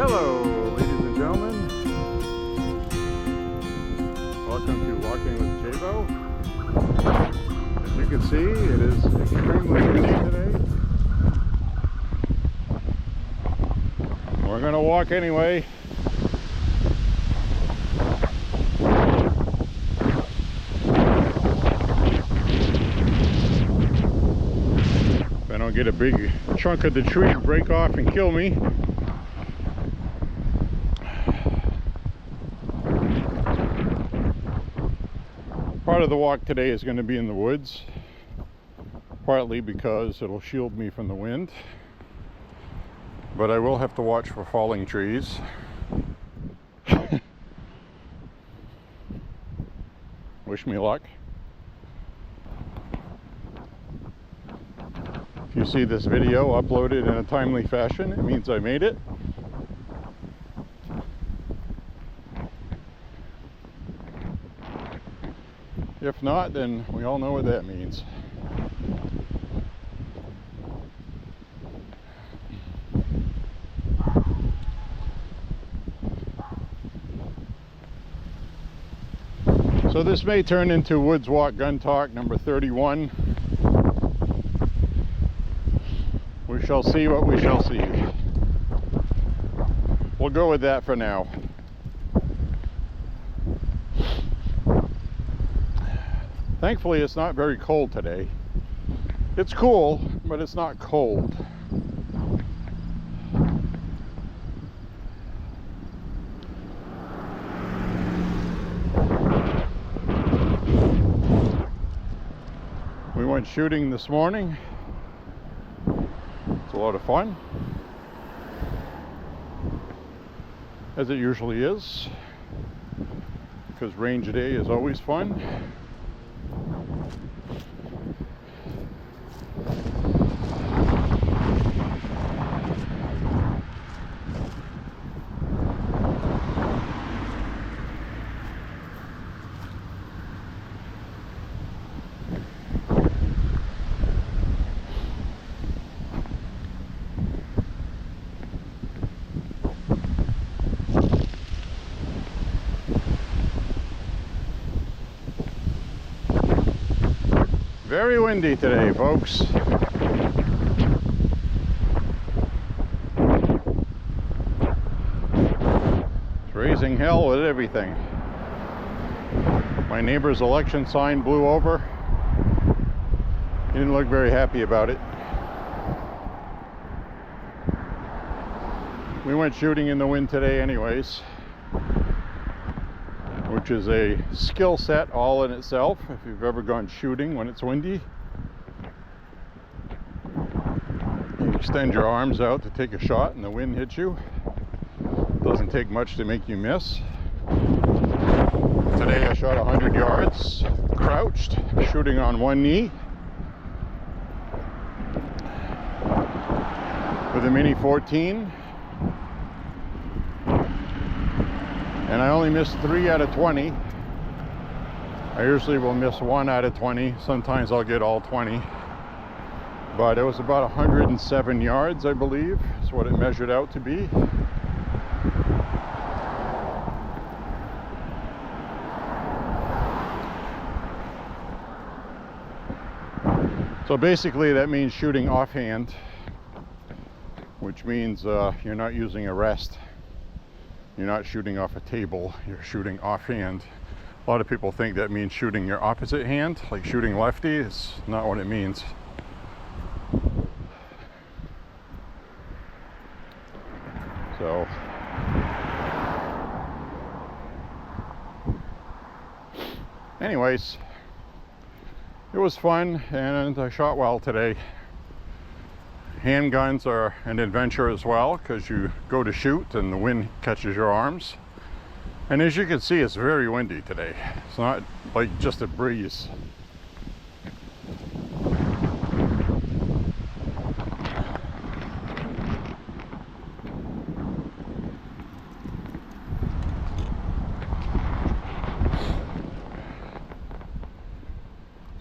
Hello, ladies and gentlemen. Welcome to Walking with Jabo. As you can see, it is extremely windy today. We're going to walk anyway. If I don't get a big chunk of the tree to break off and kill me. Part of the walk today is going to be in the woods, partly because it'll shield me from the wind, but I will have to watch for falling trees. Wish me luck. If you see this video uploaded in a timely fashion, it means I made it. If not, then we all know what that means. So this may turn into Woods Walk Gun Talk number 31. We shall see what we shall see. We'll go with that for now. Thankfully, it's not very cold today. It's cool, but it's not cold. We went shooting this morning. It's a lot of fun, as it usually is, because range day is always fun. Very windy today, folks. It's raising hell with everything. My neighbor's election sign blew over. He didn't look very happy about it. We went shooting in the wind today anyways, which is a skill set all in itself. If you've ever gone shooting when it's windy, you extend your arms out to take a shot and the wind hits you. It doesn't take much to make you miss. Today I shot 100 yards, crouched, shooting on one knee with a Mini 14. And I only missed 3 out of 20. I usually will miss 1 out of 20. Sometimes I'll get all 20. But it was about 107 yards, I believe, is what it measured out to be. So basically that means shooting offhand, which means you're not using a rest. You're not shooting off a table, you're shooting offhand. A lot of people think that means shooting your opposite hand, like shooting lefty. It's not what it means. So, anyways, it was fun and I shot well today. Handguns are an adventure as well, because you go to shoot and the wind catches your arms. And as you can see, it's very windy today. It's not like just a breeze.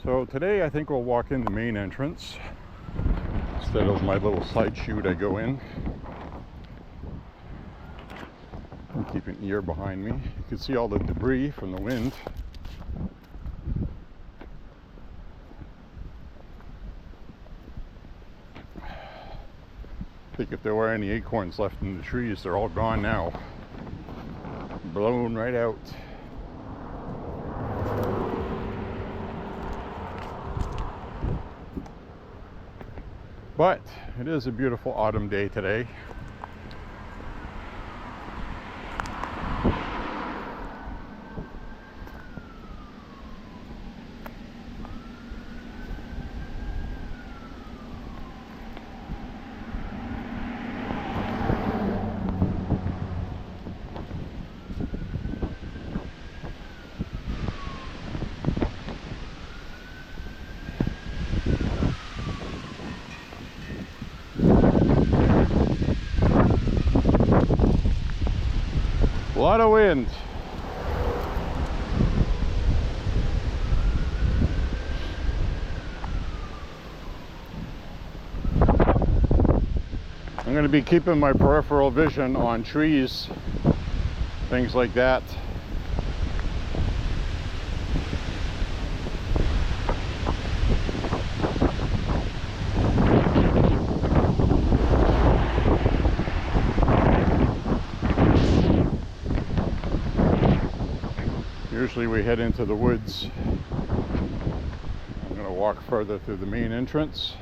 So today I think we'll walk in the main entrance instead of my little side chute I go in. And keep an ear behind me. You can see all the debris from the wind. I think if there were any acorns left in the trees, they're all gone now. Blown right out. But it is a beautiful autumn day today. A lot of wind. I'm going to be keeping my peripheral vision on trees, things like that. Usually we head into the woods. I'm going to walk further through the main entrance.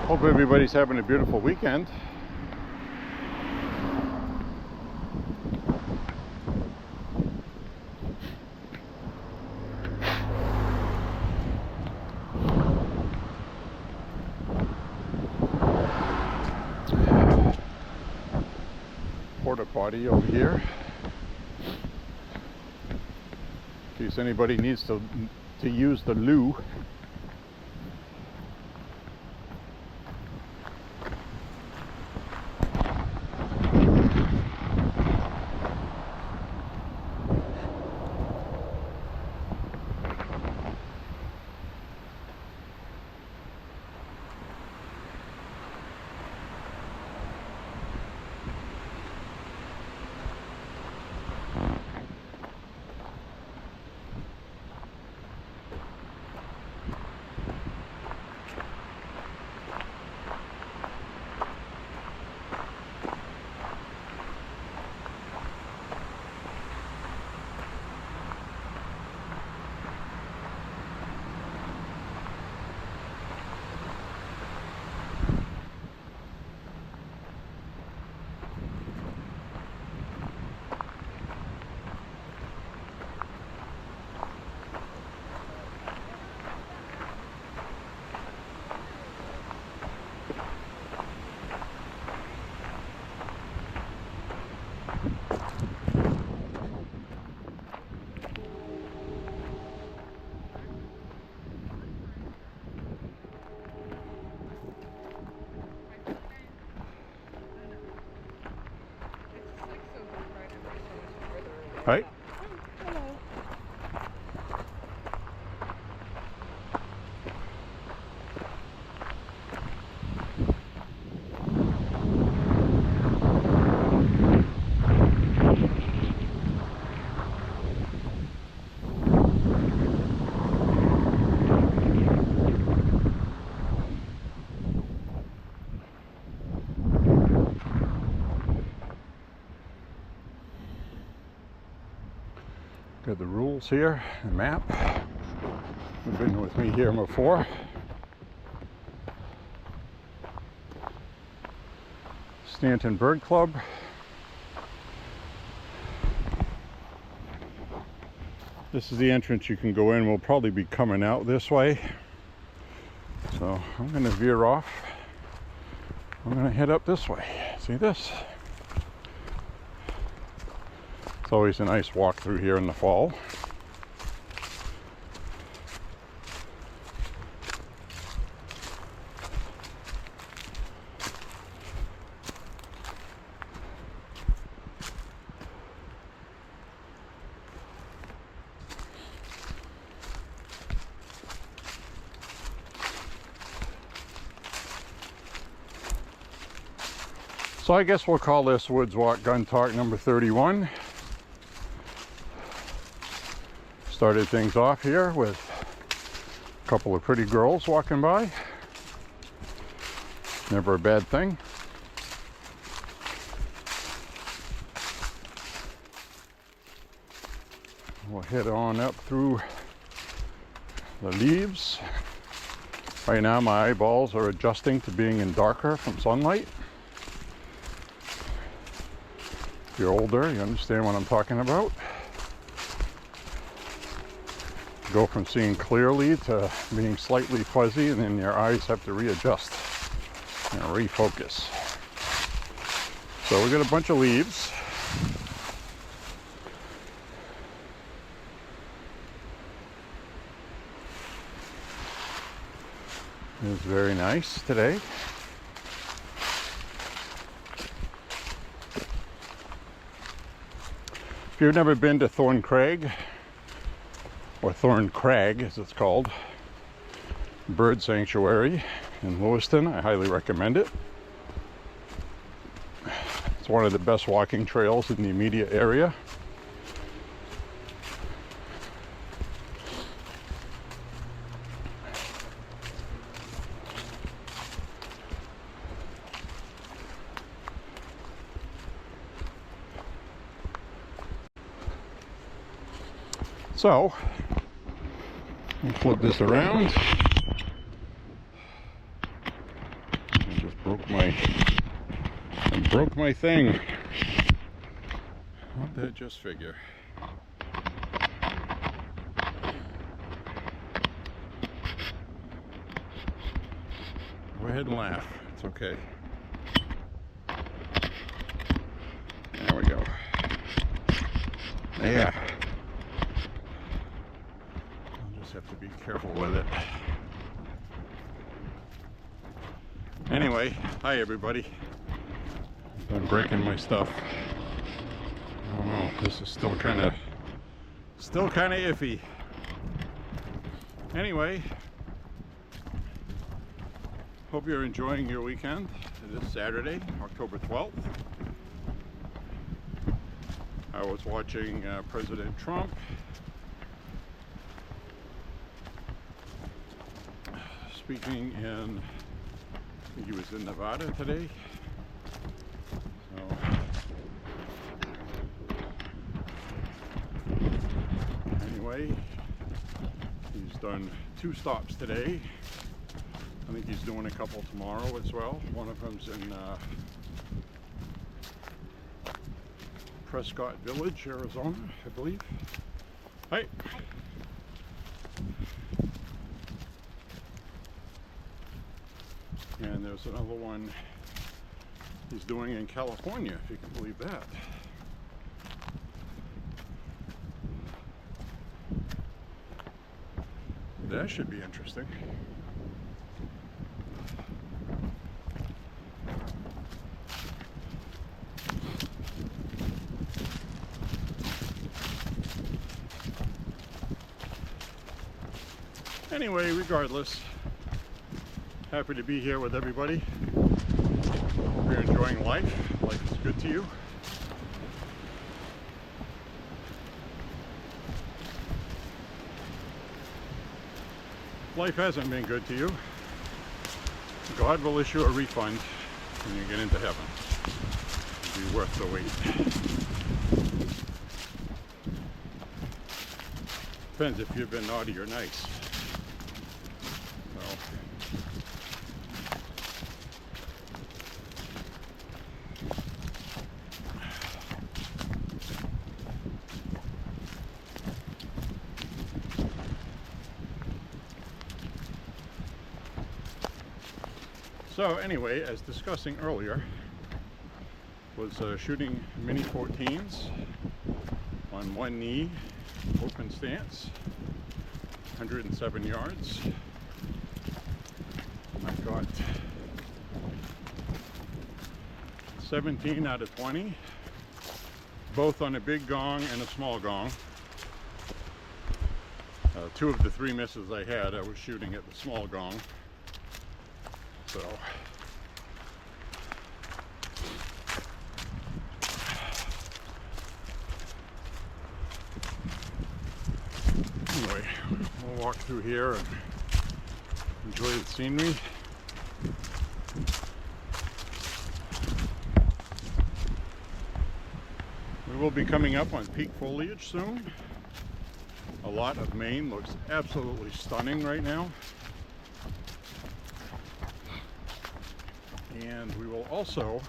Hope everybody's having a beautiful weekend. Porta potty over here, in case anybody needs to use the loo. Hi. Hello. Got the rules here, the map. You've been with me here before. Stanton Bird Club. This is the entrance you can go in. We'll probably be coming out this way. So I'm going to veer off. I'm going to head up this way. See this? It's always a nice walk through here in the fall. So I guess we'll call this Woods Walk Gun Talk number 31. Started things off here with a couple of pretty girls walking by. Never a bad thing. We'll head on up through the leaves. Right now my eyeballs are adjusting to being in darker from sunlight. If you're older, you understand what I'm talking about. Go from seeing clearly to being slightly fuzzy, and then your eyes have to readjust and refocus. So we got a bunch of leaves. It's very nice today. If you've never been to Thorn Crag, or Thorn Crag as it's called, bird sanctuary in Lewiston, I highly recommend it. It's one of the best walking trails in the immediate area. So, I'll flip this around. I just broke my thing. What did I just figure? Go ahead and laugh. It's okay. There we go. Yeah. Have to be careful with it. Anyway, hi everybody. I'm breaking my stuff. I don't know, this is still kind of iffy. Anyway, hope you're enjoying your weekend. It is Saturday, October 12th. I was watching President Trump speaking in, I think he was in Nevada today. So, anyway, he's done 2 stops today. I think he's doing a couple tomorrow as well. One of them's in Prescott Village, Arizona, I believe. Hi. And there's another one he's doing in California, if you can believe that. That should be interesting. Anyway, regardless, happy to be here with everybody. Hope you're enjoying life. Life is good to you. Life hasn't been good to you. God will issue a refund when you get into heaven. It'll be worth the wait. Depends if you've been naughty or nice. So anyway, as discussing earlier, was shooting Mini 14s on one knee, open stance, 107 yards. I got 17 out of 20, both on a big gong and a small gong. 2 of the 3 misses I had, I was shooting at the small gong. So walk through here and enjoy the scenery. We will be coming up on peak foliage soon. A lot of Maine looks absolutely stunning right now. And we will also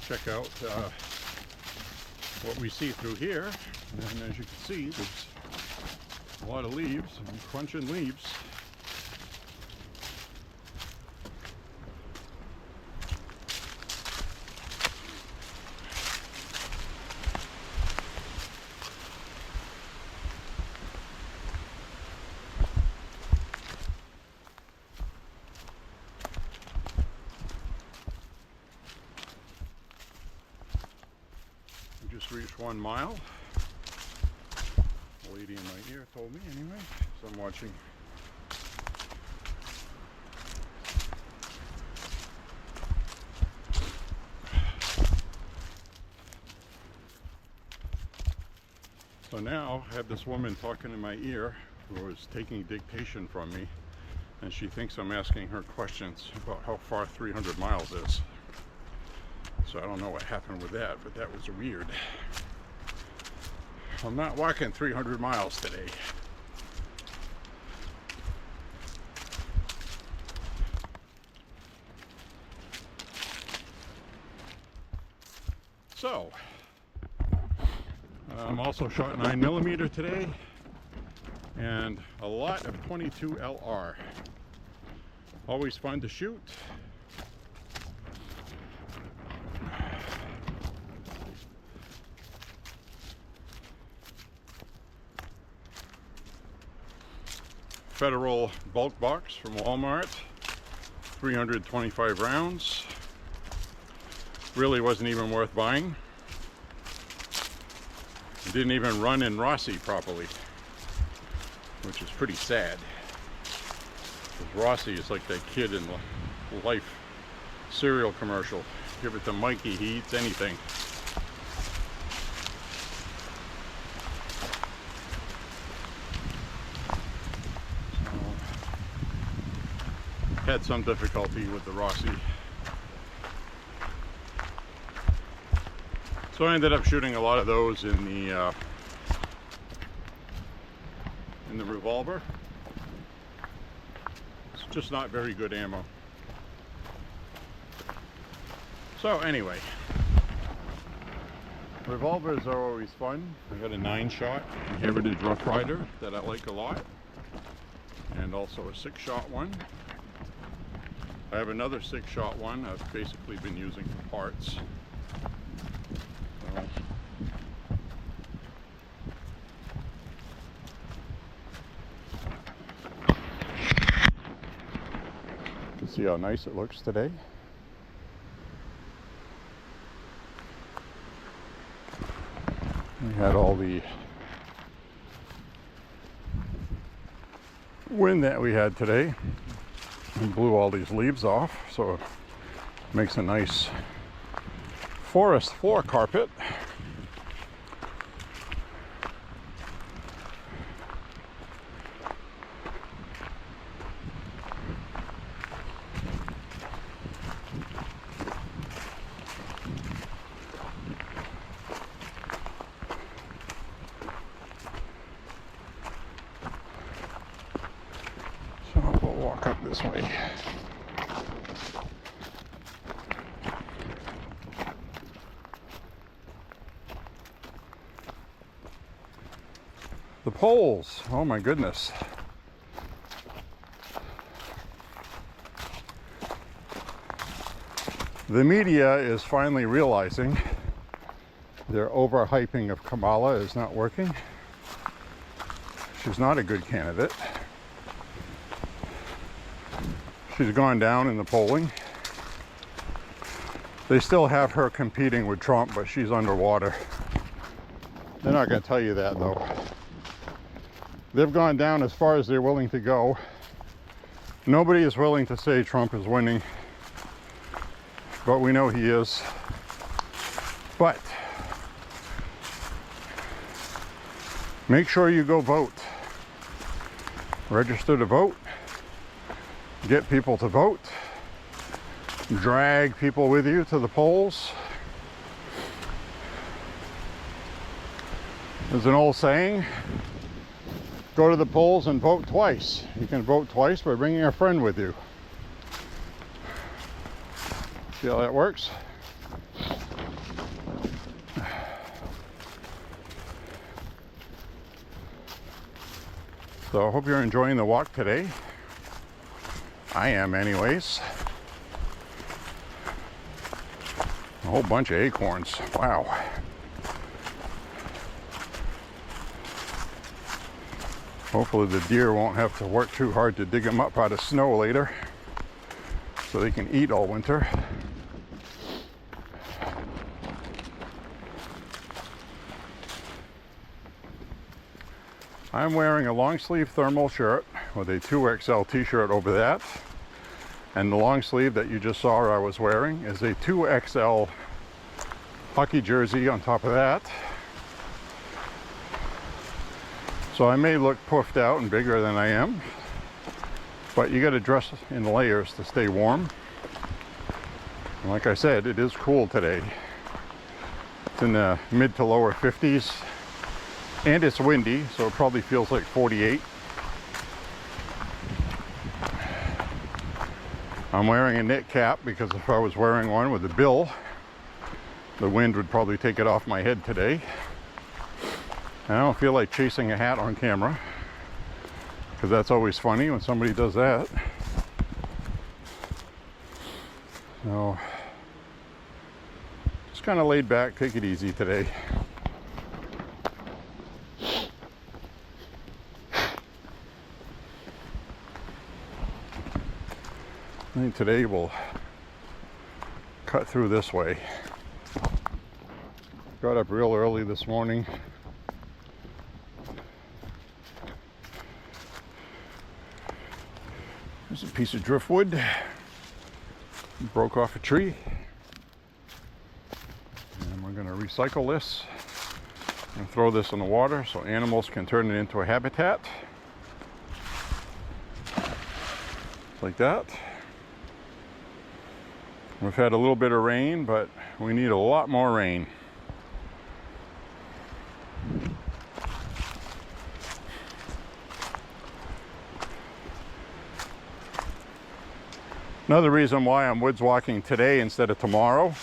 check out what we see through here. And as you can see, there's a lot of leaves and crunching leaves. Just reached 1 mile. The lady in my ear told me anyway, so I'm watching. So now I have this woman talking in my ear who is taking dictation from me, and she thinks I'm asking her questions about how far 300 miles is. So I don't know what happened with that, but that was weird. I'm not walking 300 miles today. So, I'm also shot 9mm today, and a lot of 22 LR. Always fun to shoot. Federal bulk box from Walmart, 325 rounds. Really wasn't even worth buying. It didn't even run in Rossi properly, which is pretty sad. Because Rossi is like that kid in the Life cereal commercial. Give it to Mikey, he eats anything. Had some difficulty with the Rossi. So I ended up shooting a lot of those in the revolver. It's just not very good ammo. So anyway, revolvers are always fun. I got a 9-shot Heritage Rough Rider that I like a lot, and also a 6-shot one. I have another 6-shot one I've basically been using for parts. So, you can see how nice it looks today. We had all the wind that we had today. We blew all these leaves off, so it makes a nice forest floor carpet. So we'll walk up this way. The poles, oh my goodness. The media is finally realizing their overhyping of Kamala is not working. She's not a good candidate. She's gone down in the polling. They still have her competing with Trump, but she's underwater. They're not going to tell you that, though. They've gone down as far as they're willing to go. Nobody is willing to say Trump is winning, but we know he is. But make sure you go vote. Register to vote. Get people to vote. Drag people with you to the polls. There's an old saying, go to the polls and vote twice. You can vote twice by bringing a friend with you. See how that works? So I hope you're enjoying the walk today. I am anyways. A whole bunch of acorns. Wow. Hopefully the deer won't have to work too hard to dig them up out of snow later so they can eat all winter. I'm wearing a long sleeve thermal shirt with a 2XL t-shirt over that, and the long sleeve that you just saw I was wearing is a 2XL hockey jersey on top of that. So I may look puffed out and bigger than I am, but you got to dress in layers to stay warm. And like I said, it is cool today. It's in the mid to lower 50s, and it's windy, so it probably feels like 48. I'm wearing a knit cap because if I was wearing one with a bill, the wind would probably take it off my head today. I don't feel like chasing a hat on camera, because that's always funny when somebody does that. So, just kind of laid back, take it easy today. I think today we'll cut through this way. Got up real early this morning. There's a piece of driftwood. Broke off a tree. And we're going to recycle this and throw this in the water so animals can turn it into a habitat. Like that. We've had a little bit of rain, but we need a lot more rain. Another reason why I'm woods walking today instead of tomorrow,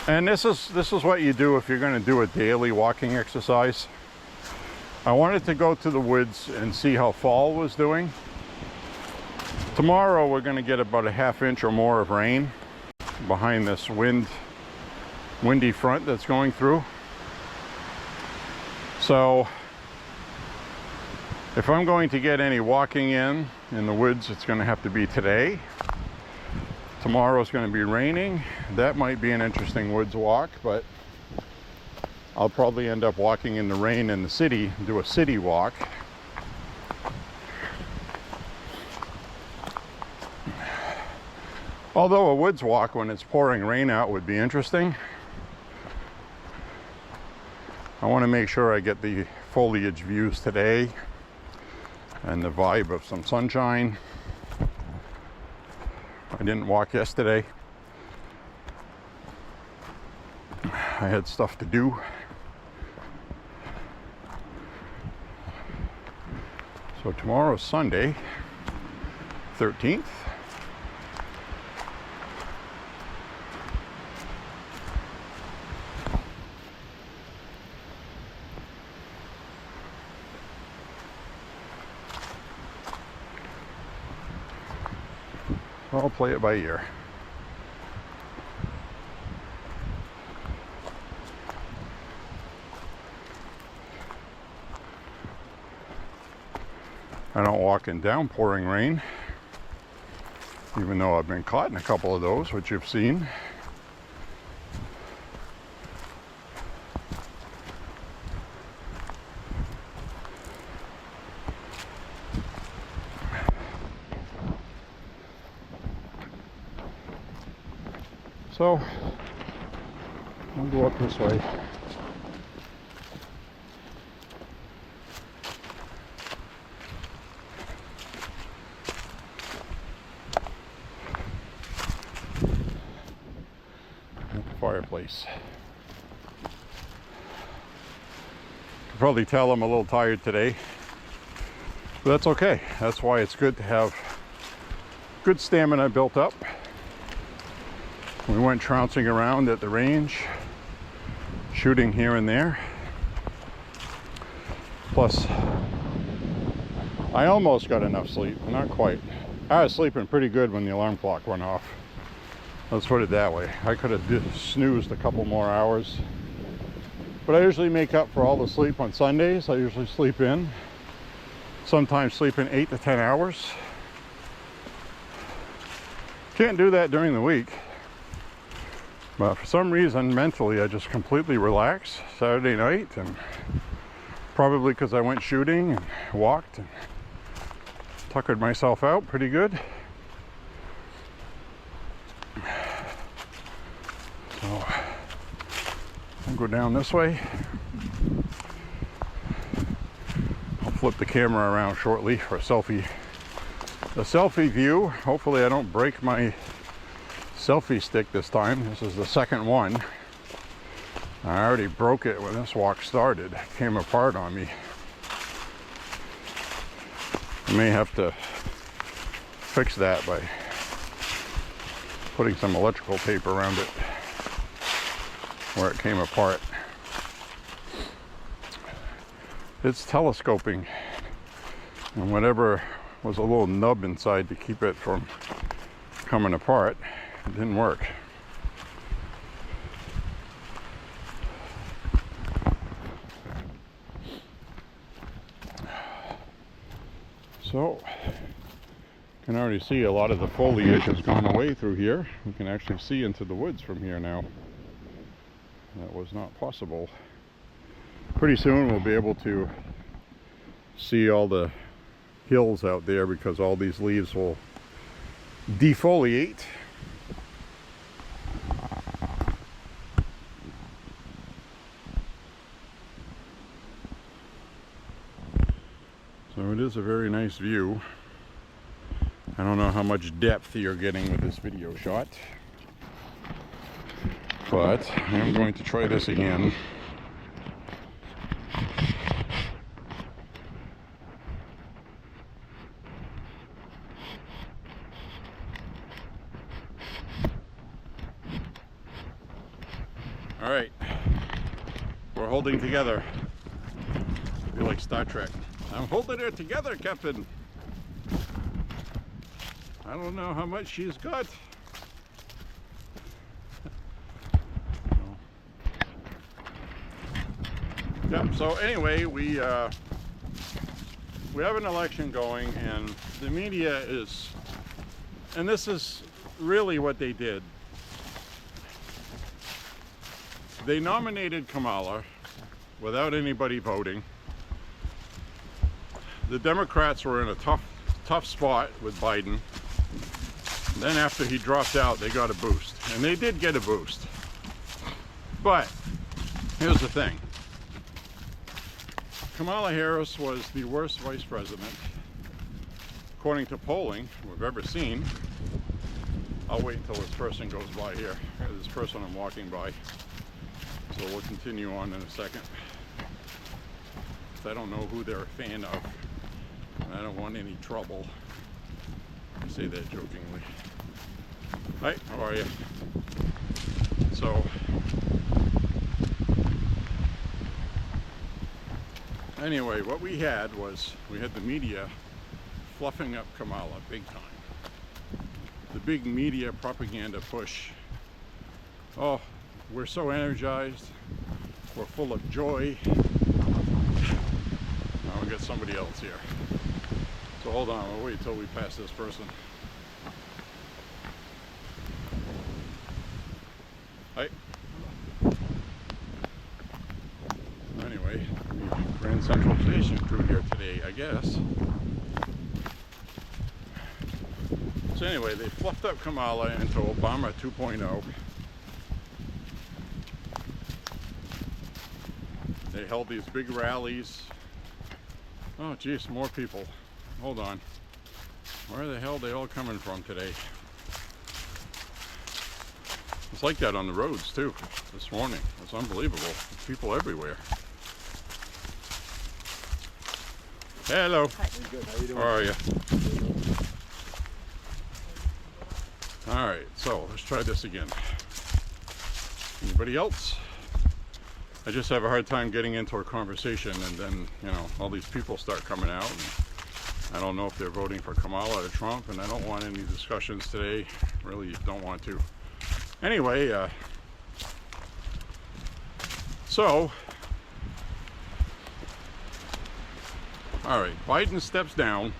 and this is what you do if you're going to do a daily walking exercise. I wanted to go to the woods and see how fall was doing. Tomorrow we're going to get about a ½ inch or more of rain behind this windy front that's going through. So if I'm going to get any walking in the woods, it's going to have to be today. Tomorrow's going to be raining. That might be an interesting woods walk, but I'll probably end up walking in the rain in the city, do a city walk. Although a woods walk when it's pouring rain out would be interesting. I want to make sure I get the foliage views today and the vibe of some sunshine. I didn't walk yesterday. I had stuff to do. So tomorrow's Sunday, 13th. I'll play it by ear. I don't walk in downpouring rain, even though I've been caught in a couple of those, which you've seen. So I'll go up this way. At the fireplace. You can probably tell I'm a little tired today, but that's okay. That's why it's good to have good stamina built up. We went trouncing around at the range, shooting here and there. Plus, I almost got enough sleep, not quite. I was sleeping pretty good when the alarm clock went off. Let's put it that way. I could have snoozed a couple more hours. But I usually make up for all the sleep on Sundays. I usually sleep in. Sometimes sleep in 8 to 10 hours. Can't do that during the week. But for some reason, mentally, I just completely relaxed Saturday night, and probably because I went shooting and walked and tuckered myself out pretty good. So I'll go down this way. I'll flip the camera around shortly for a selfie. The selfie view. Hopefully I don't break my selfie stick this time. This is the second one. I already broke it when this walk started. It came apart on me. I may have to fix that by putting some electrical tape around it where it came apart. It's telescoping, and whatever was a little nub inside to keep it from coming apart, it didn't work. So, you can already see a lot of the foliage has gone away through here. You can actually see into the woods from here now. That was not possible. Pretty soon we'll be able to see all the hills out there because all these leaves will defoliate. So it is a very nice view. I don't know how much depth you're getting with this video shot, but I'm going to try this again. All right, we're holding together. I feel like Star Trek. I'm holding it together, Captain. I don't know how much she's got. Yeah, so anyway, we have an election going, and the media is, and this is really what they did. They nominated Kamala without anybody voting. The Democrats were in a tough spot with Biden. Then after he dropped out, they got a boost. And they did get a boost. But here's the thing. Kamala Harris was the worst vice president, according to polling we've ever seen. I'll wait until this person goes by here. This person I'm walking by. So we'll continue on in a second. I don't know who they're a fan of. I don't want any trouble. I say that jokingly. Hi, how are you? So, anyway, what we had was, we had the media fluffing up Kamala big time. The big media propaganda push. Oh, we're so energized. We're full of joy. Now we got somebody else here. So hold on, we'll wait till we pass this person. Hi. Anyway, Grand Central Station crew here today, I guess. So anyway, they fluffed up Kamala into Obama 2.0. They held these big rallies. Oh geez, more people. Hold on. Where the hell are they all coming from today? It's like that on the roads too this morning. It's unbelievable. People everywhere. Hello. Hi. Good. How you doing? How are you? All right, so let's try this again. Anybody else? I just have a hard time getting into a conversation, and then, you know, all these people start coming out. And I don't know if they're voting for Kamala or Trump, and I don't want any discussions today. Really don't want to. Anyway, so, all right, Biden steps down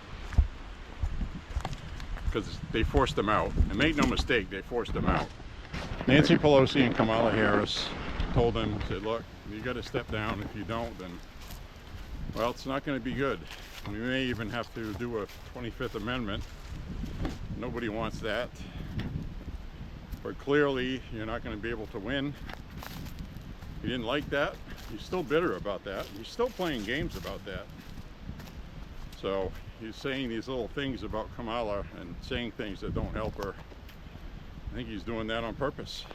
because they forced him out. And make no mistake, they forced him out. Nancy Pelosi and Kamala Harris told him, said, look, you got to step down. If you don't, then, well, it's not going to be good. We may even have to do a 25th Amendment. Nobody wants that. But clearly, you're not going to be able to win. You didn't like that. You're still bitter about that. You're still playing games about that. So he's saying these little things about Kamala and saying things that don't help her. I think he's doing that on purpose.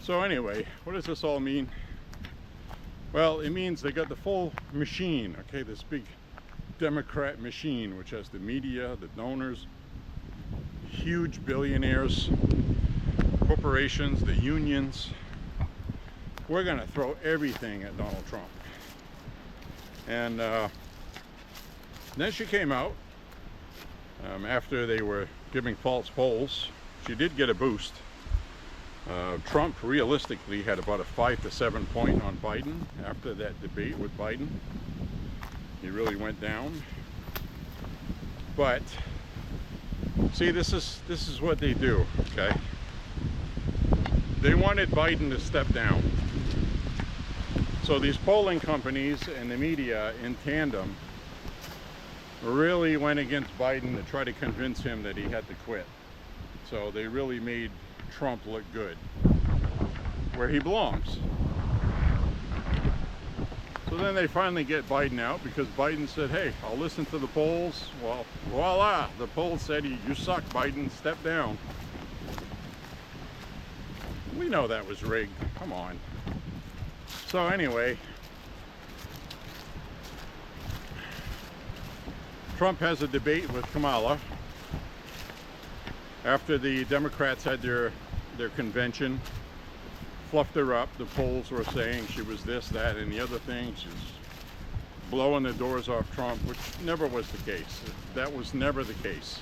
So anyway, what does this all mean? Well, it means they got the full machine, okay, this big Democrat machine, which has the media, the donors, huge billionaires, corporations, the unions. We're going to throw everything at Donald Trump. And then she came out after they were giving false polls. She did get a boost. Trump realistically had about a 5 to 7 point on Biden after that debate with Biden. He really went down. But see, this is what they do, okay? They wanted Biden to step down. So these polling companies and the media in tandem really went against Biden to try to convince him that he had to quit. So they really made Trump look good, where he belongs. So then they finally get Biden out because Biden said, hey, I'll listen to the polls. Well, voila, the polls said, you suck, Biden, step down. We know that was rigged, come on. So anyway, Trump has a debate with Kamala after the Democrats had their convention, fluffed her up. The polls were saying she was this, that, and the other thing. She's blowing the doors off Trump, which never was the case. That was never the case.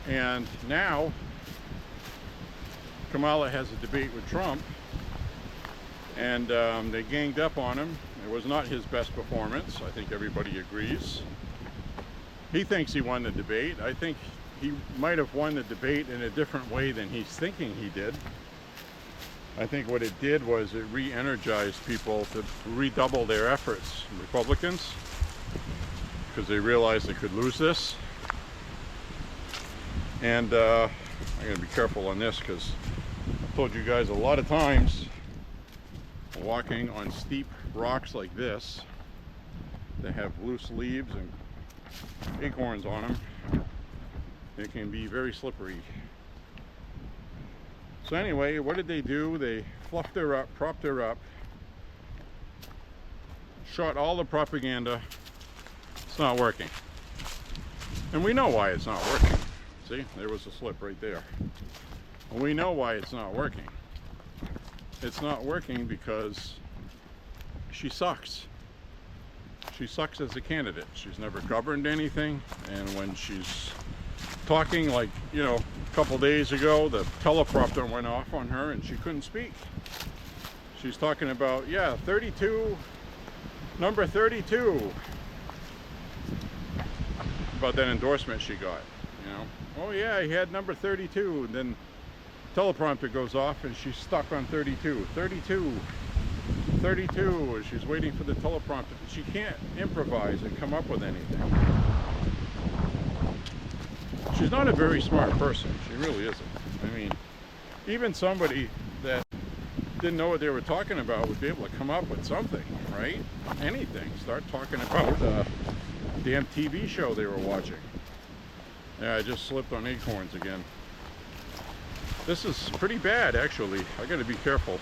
And now Kamala has a debate with Trump, and they ganged up on him. It was not his best performance. I think everybody agrees. He thinks he won the debate. I think he might have won the debate in a different way than he's thinking he did. I think what it did was it re-energized people to redouble their efforts, Republicans, because they realized they could lose this. And I'm going to be careful on this because I've told you guys a lot of times, walking on steep rocks like this that have loose leaves and acorns on them, it can be very slippery. So anyway, what did they do? They fluffed her up, propped her up, shot all the propaganda. It's not working. And we know why it's not working. See, there was a slip right there. And we know why it's not working. It's not working because she sucks. She sucks as a candidate. She's never governed anything, and when she's talking, like, you know, a couple days ago, the teleprompter went off on her and she couldn't speak. She's talking about, yeah, 32, number 32, about that endorsement she got, you know. Oh yeah, he had number 32, and then teleprompter goes off and she's stuck on 32, 32, 32. She's waiting for the teleprompter. She can't improvise and come up with anything. She's not a very smart person. She really isn't. I mean, even somebody that didn't know what they were talking about would be able to come up with something, right? Anything. Start talking about damn TV show they were watching. Yeah, I just slipped on acorns again. This is pretty bad, actually. I gotta be careful.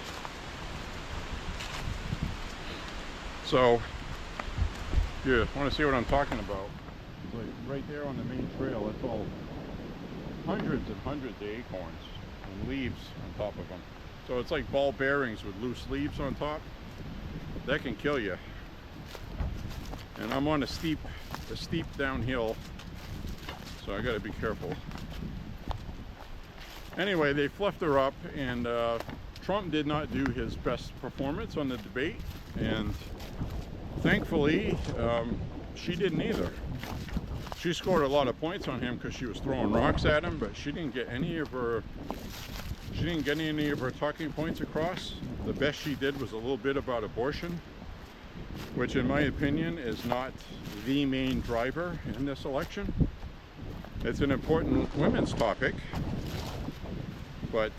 So, if you want to see what I'm talking about, it's like right there on the main trail, that's all hundreds and hundreds of acorns and leaves on top of them. So it's like ball bearings with loose leaves on top. That can kill you. And I'm on a steep downhill, so I gotta be careful. Anyway, they fluffed her up, and Trump did not do his best performance on the debate, and thankfully she didn't either. She scored a lot of points on him because she was throwing rocks at him, but she didn't get any of her talking points across. The best she did was a little bit about abortion, which in my opinion is not the main driver in this election. It's an important women's topic, but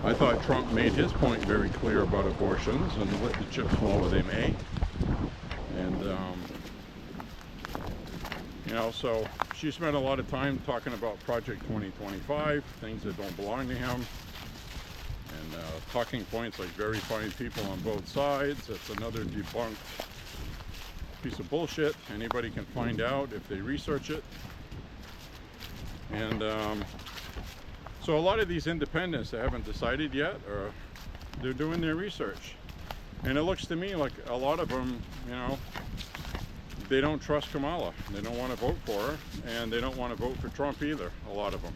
I thought Trump made his point very clear about abortions and let the chips fall where they may. And you know, so she spent a lot of time talking about Project 2025, things that don't belong to him, and talking points like very fine people on both sides. That's another debunked piece of bullshit. Anybody can find out if they research it. And so a lot of these independents that haven't decided yet, they're doing their research. And it looks to me like a lot of them, you know, they don't trust Kamala. They don't want to vote for her, and they don't want to vote for Trump either, a lot of them.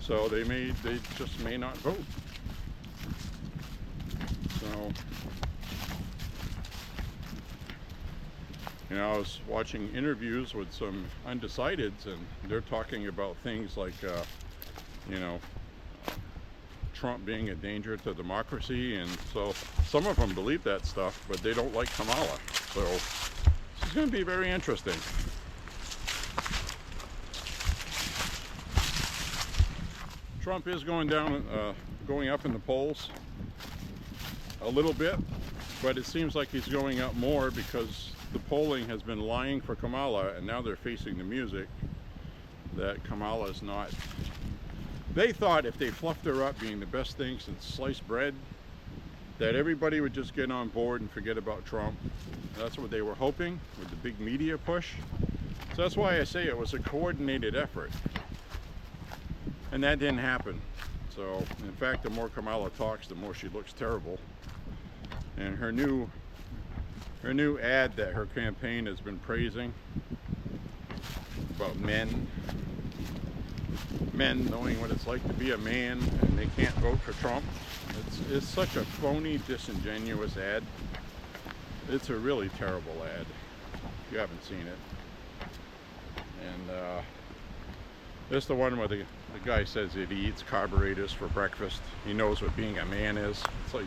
So they just may not vote. So, you know, I was watching interviews with some undecideds, and they're talking about things like, you know, Trump being a danger to democracy, and so some of them believe that stuff, but they don't like Kamala. So it's going to be very interesting. Trump is going up in the polls a little bit, but it seems like he's going up more because the polling has been lying for Kamala, and now they're facing the music that Kamala is not. They thought if they fluffed her up being the best thing since sliced bread, that everybody would just get on board and forget about Trump. That's what they were hoping with the big media push. So that's why I say it was a coordinated effort. And that didn't happen. So, in fact, the more Kamala talks, the more she looks terrible. And her new ad that her campaign has been praising about men knowing what it's like to be a man and they can't vote for Trump. It's such a phony, disingenuous ad. It's a really terrible ad if you haven't seen it. And this is the one where the guy says that he eats carburetors for breakfast. He knows what being a man is. It's like,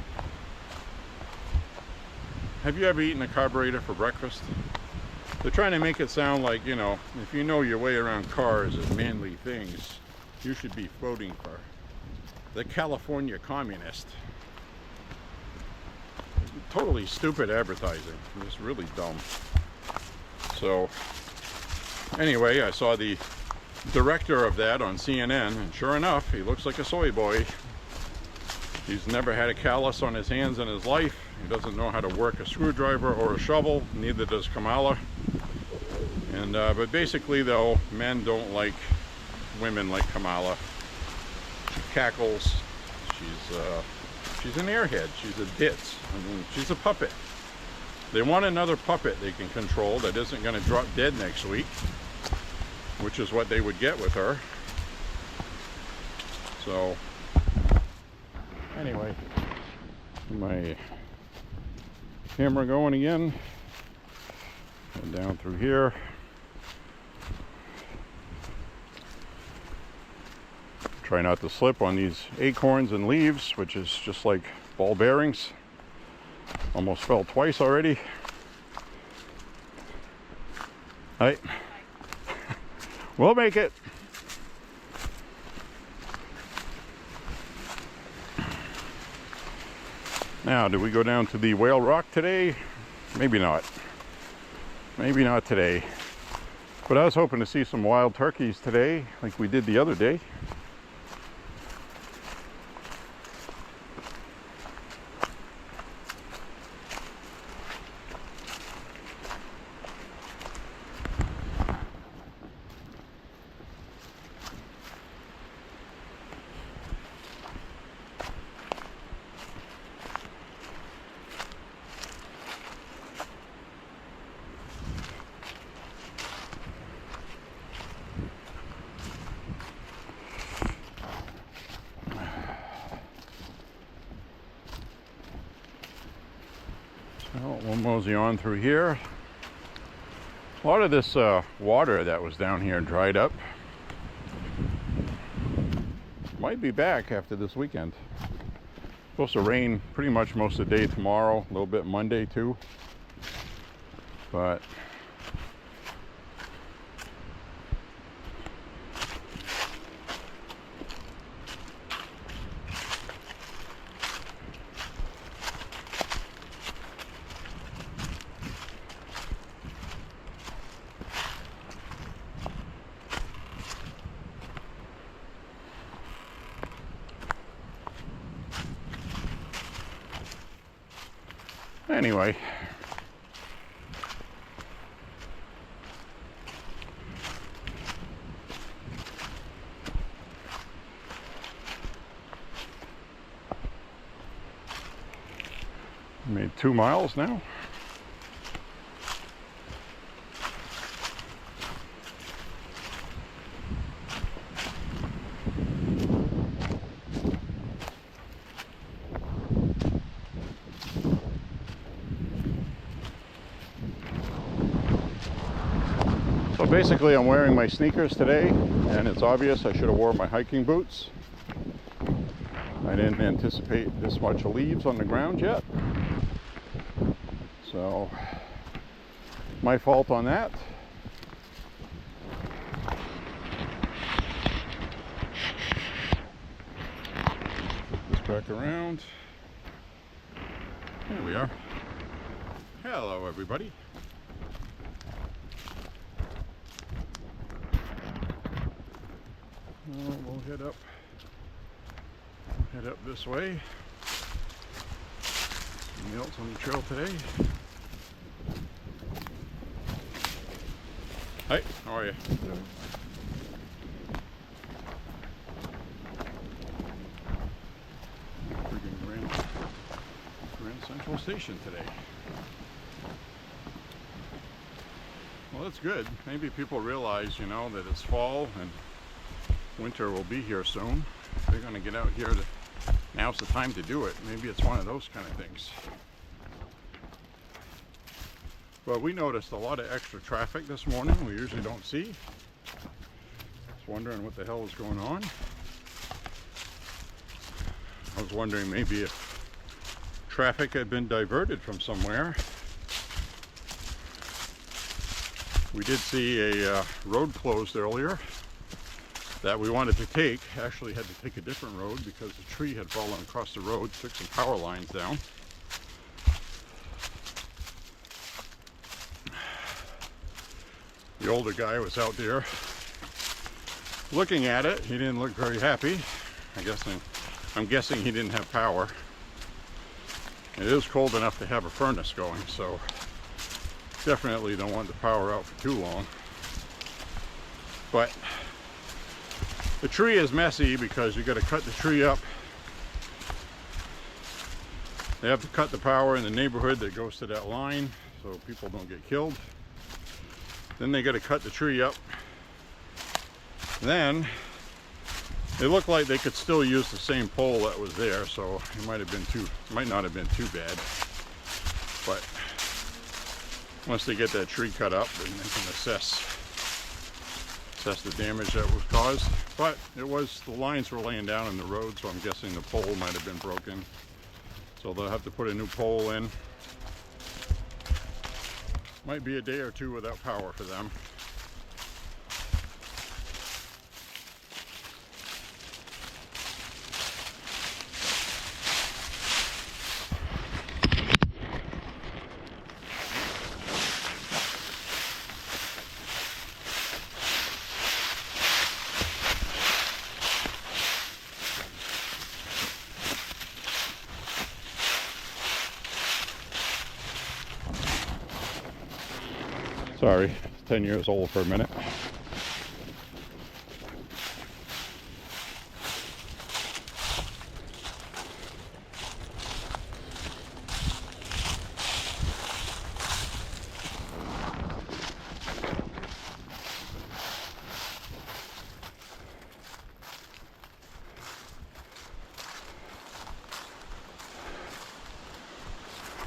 have you ever eaten a carburetor for breakfast? They're trying to make it sound like, you know, if you know your way around cars and manly things, you should be voting for the California communist. Totally stupid advertising. It's really dumb. So, anyway, I saw the director of that on CNN, and sure enough, he looks like a soy boy. He's never had a callus on his hands in his life. He doesn't know how to work a screwdriver or a shovel. Neither does Kamala. And but basically, though, men don't like women like Kamala. She cackles. She's an airhead. She's a ditz. I mean, she's a puppet. They want another puppet they can control that isn't going to drop dead next week, which is what they would get with her. So, anyway, my camera going again. And down through here. Try not to slip on these acorns and leaves, which is just like ball bearings. Almost fell twice already. Right. We'll make it. Now, do we go down to the Whale Rock today? Maybe not. Maybe not today. But I was hoping to see some wild turkeys today, like we did the other day. Well, we'll mosey on through here. A lot of this water that was down here dried up. Might be back after this weekend. Supposed to rain pretty much most of the day tomorrow, a little bit Monday too. But anyway, made 2 miles now. So basically I'm wearing my sneakers today, and it's obvious I should have worn my hiking boots. I didn't anticipate this much leaves on the ground yet. So, my fault on that. This back around. There we are. Hello everybody. We'll head up this way. Something else on the trail today. Hi, how are you? Freaking Grand Central Station today. Well, that's good. Maybe people realize, you know, that it's fall and winter will be here soon. They're going to get out here. Now's the time to do it. Maybe it's one of those kind of things. But we noticed a lot of extra traffic this morning we usually don't see. Just wondering what the hell is going on. I was wondering maybe if traffic had been diverted from somewhere. We did see a road closed earlier that we wanted to take. Actually had to take a different road because a tree had fallen across the road, took some power lines down. The older guy was out there looking at it. He didn't look very happy. I'm guessing he didn't have power. It is cold enough to have a furnace going, so definitely don't want the power out for too long. But the tree is messy because you got to cut the tree up. They have to cut the power in the neighborhood that goes to that line so people don't get killed. Then they got to cut the tree up. Then it looked like they could still use the same pole that was there, so it might not have been too bad. But once they get that tree cut up, then they can assess the damage that was caused. But the lines were laying down in the road, so I'm guessing the pole might have been broken. So they'll have to put a new pole in. Might be a day or two without power for them. Sorry, 10 years old for a minute.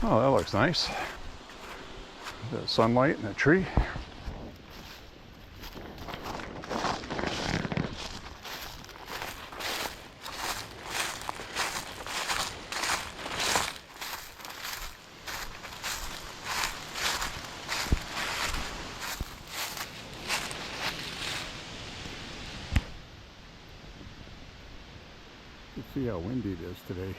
Oh, that looks nice. The sunlight and a tree. You see how windy it is today.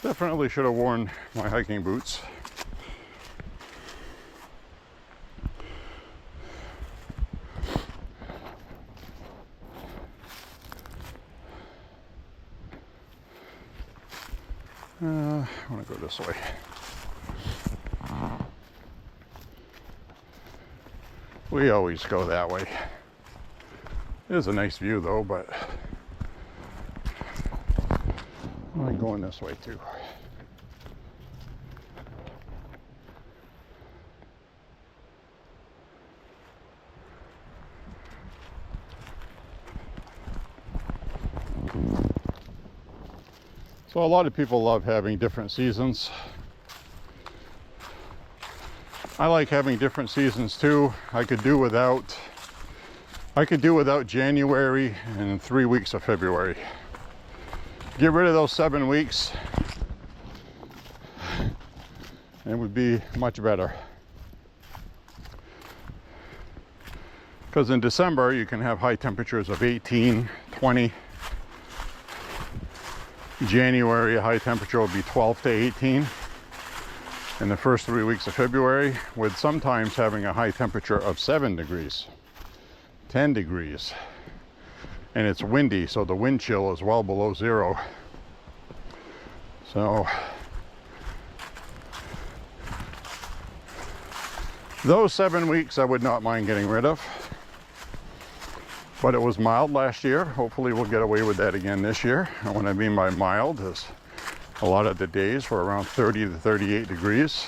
Definitely should have worn my hiking boots. I want to go this way. We always go that way. It is a nice view though, but I like going this way too. So a lot of people love having different seasons. I like having different seasons too. I could do without January and 3 weeks of February. Get rid of those 7 weeks, and it would be much better. Because in December you can have high temperatures of 18, 20. January, a high temperature will be 12 to 18 in the first 3 weeks of February, with sometimes having a high temperature of 7 degrees, 10 degrees. And it's windy, so the wind chill is well below zero. So those 7 weeks I would not mind getting rid of. But it was mild last year. Hopefully we'll get away with that again this year. And what I mean by mild is a lot of the days were around 30 to 38 degrees,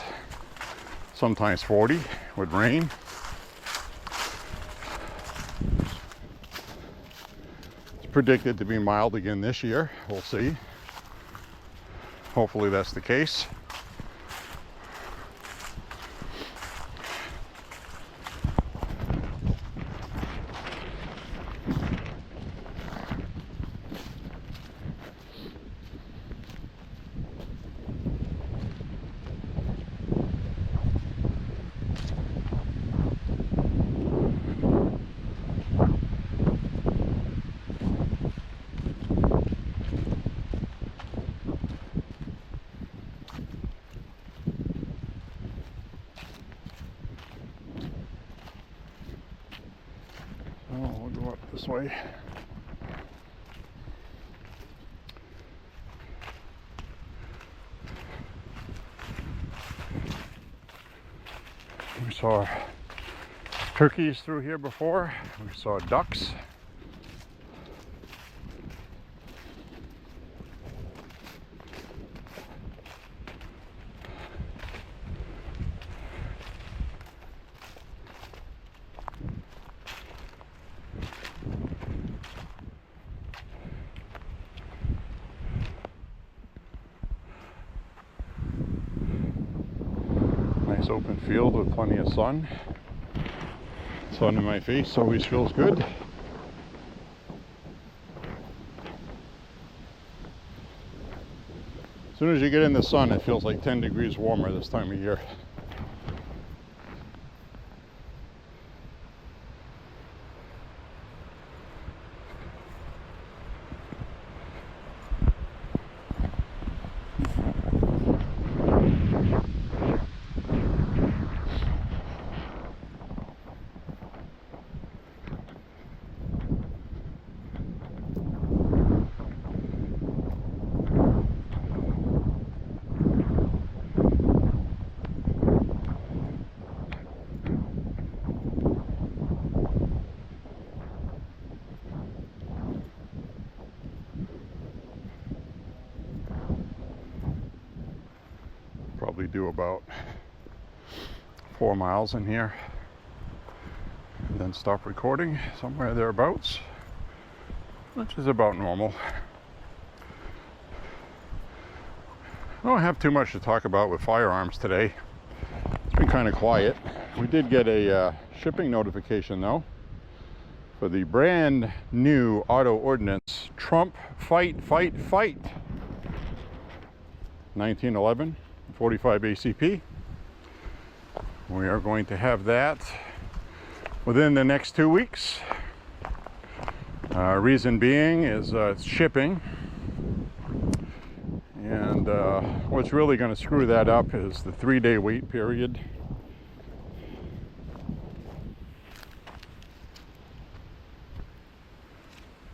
sometimes 40 with rain. It's predicted to be mild again this year. We'll see. Hopefully that's the case. We'll go up this way. We saw turkeys through here before. We saw ducks. Nice open field with plenty of sun. Sun in my face always feels good. As soon as you get in the sun, it feels like 10 degrees warmer this time of year. probably do about 4 miles in here and then stop recording somewhere thereabouts, which is about normal. I don't have too much to talk about with Firearms today. It's been kind of quiet. We did get a shipping notification though for the brand new auto ordnance Trump Fight 1911 45 ACP. We are going to have that within the next 2 weeks. Reason being is it's shipping, and what's really going to screw that up is the 3-day wait period.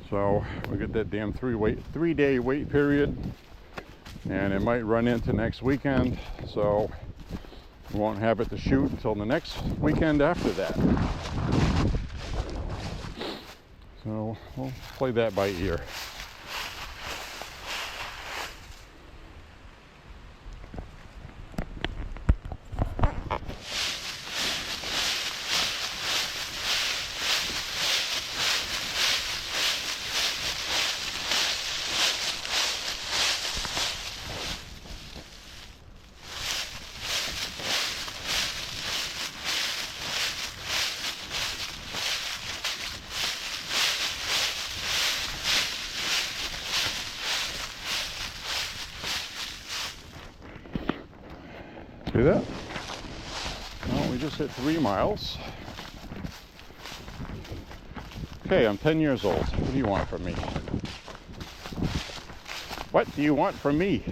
So we get that damn 3-day wait period, and it might run into next weekend, so we won't have it to shoot until the next weekend after that. So we'll play that by ear. See that? Well, we just hit 3 miles. Okay, I'm 10 years old. What do you want from me? What do you want from me?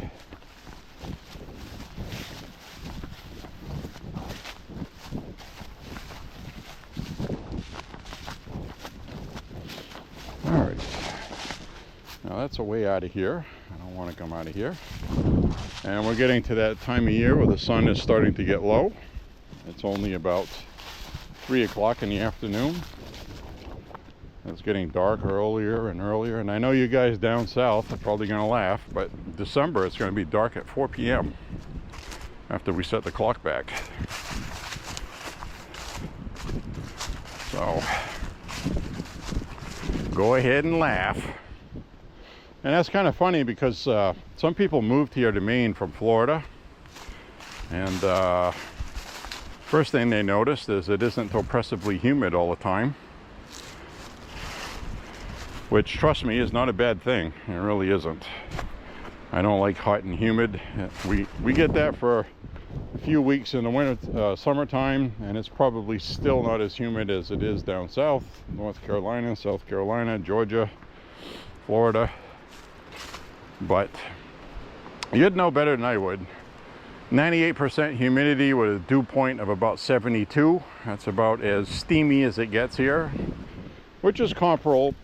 All right. Now that's a way out of here. I don't want to come out of here. And we're getting to that time of year where the sun is starting to get low. It's only about 3 o'clock in the afternoon. It's getting dark earlier and earlier. And I know you guys down south are probably going to laugh, but December it's going to be dark at 4 p.m. after we set the clock back. So go ahead and laugh. And that's kind of funny because some people moved here to Maine from Florida, and first thing they noticed is it isn't oppressively humid all the time, which, trust me, is not a bad thing. It really isn't. I don't like hot and humid. We get that for a few weeks in the winter, summertime, and it's probably still not as humid as it is down south, North Carolina, South Carolina, Georgia, Florida. But you'd know better than I would. 98% humidity with a dew point of about 72. That's about as steamy as it gets here, which is comparable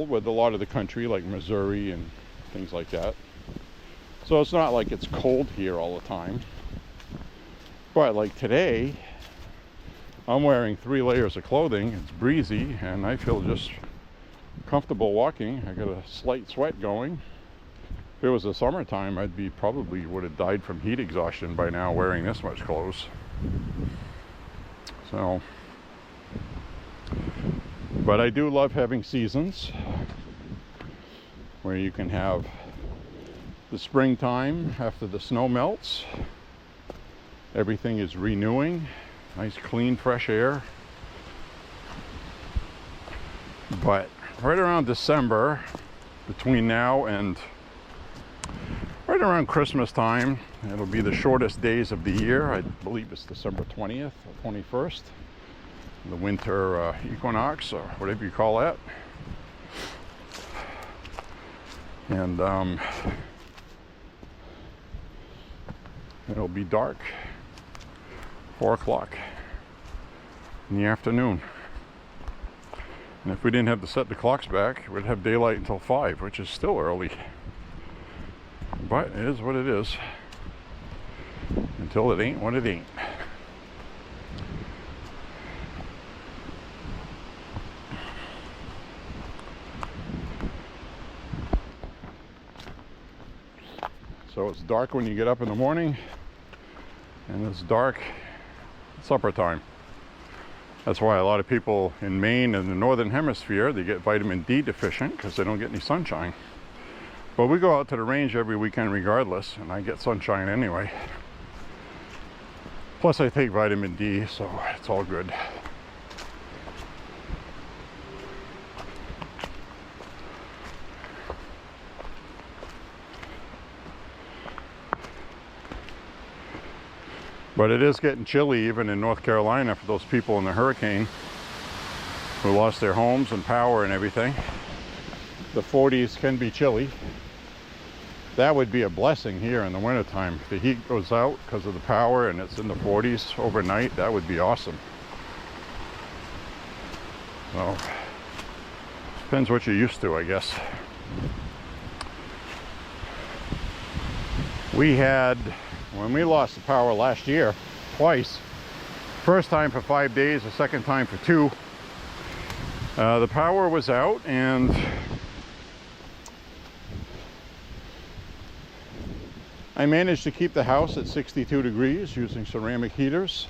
with a lot of the country like Missouri and things like that. So it's not like it's cold here all the time. But like today, I'm wearing 3 layers of clothing. It's breezy and I feel just comfortable walking. I got a slight sweat going. If it was the summertime, I'd probably would have died from heat exhaustion by now wearing this much clothes. So, but I do love having seasons where you can have the springtime after the snow melts. Everything is renewing, nice clean fresh air. But right around December, between now and right around Christmas time, it'll be the shortest days of the year. I believe it's December 20th or 21st, the winter equinox, or whatever you call that. And it'll be dark 4 o'clock in the afternoon. And if we didn't have to set the clocks back, we'd have daylight until 5, which is still early. But it is what it is. Until it ain't what it ain't. So it's dark when you get up in the morning. and it's dark, supper time. That's why a lot of people in Maine and the northern hemisphere, they get vitamin D deficient because they don't get any sunshine. But we go out to the range every weekend regardless, and I get sunshine anyway. Plus I take vitamin D, so it's all good. But it is getting chilly even in North Carolina for those people in the hurricane who lost their homes and power and everything. The 40s can be chilly. That would be a blessing here in the wintertime. If the heat goes out because of the power and it's in the 40s overnight, that would be awesome. So, depends what you're used to, I guess. We had, when we lost the power last year, twice. First time for 5 days, the second time for 2. The power was out, and I managed to keep the house at 62 degrees using ceramic heaters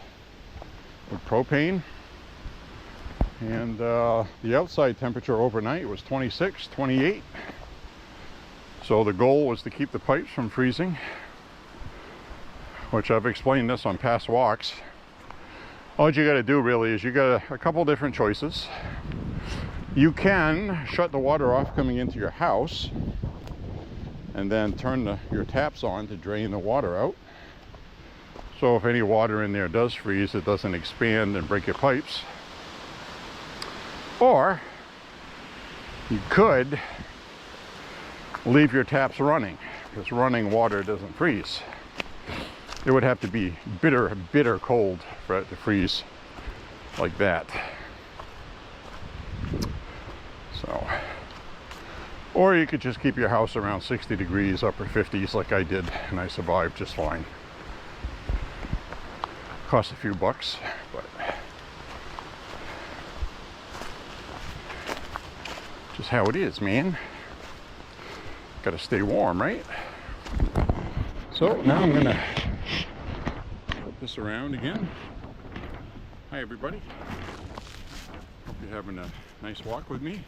with propane. And the outside temperature overnight was 26, 28. So the goal was to keep the pipes from freezing, which I've explained this on past walks. All you got to do really is you got a couple different choices. You can shut the water off coming into your house and then turn your taps on to drain the water out. So if any water in there does freeze, it doesn't expand and break your pipes. Or you could leave your taps running, because running water doesn't freeze. It would have to be bitter, bitter cold for it to freeze like that. So, or you could just keep your house around 60 degrees, upper 50s like I did, and I survived just fine. Cost a few bucks, but just how it is, man. Gotta stay warm, right? So now I'm gonna flip this around again. Hi everybody. Hope you're having a nice walk with me.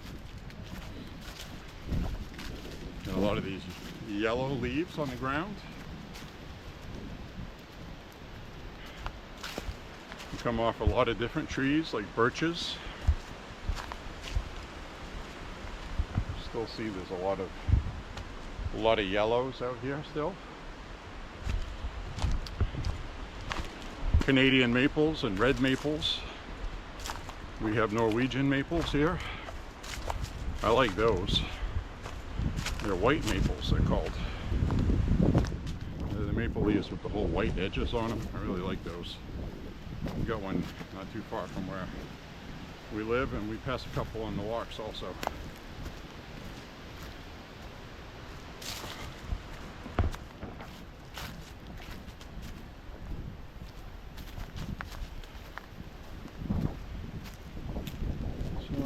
Got a lot of these yellow leaves on the ground. They come off a lot of different trees like birches. Still see there's a lot of yellows out here still. Canadian maples and red maples. We have Norwegian maples here. I like those. They're white maples, they're called. They're the maple leaves with the whole white edges on them. I really like those. We got one not too far from where we live, and we pass a couple on the walks also.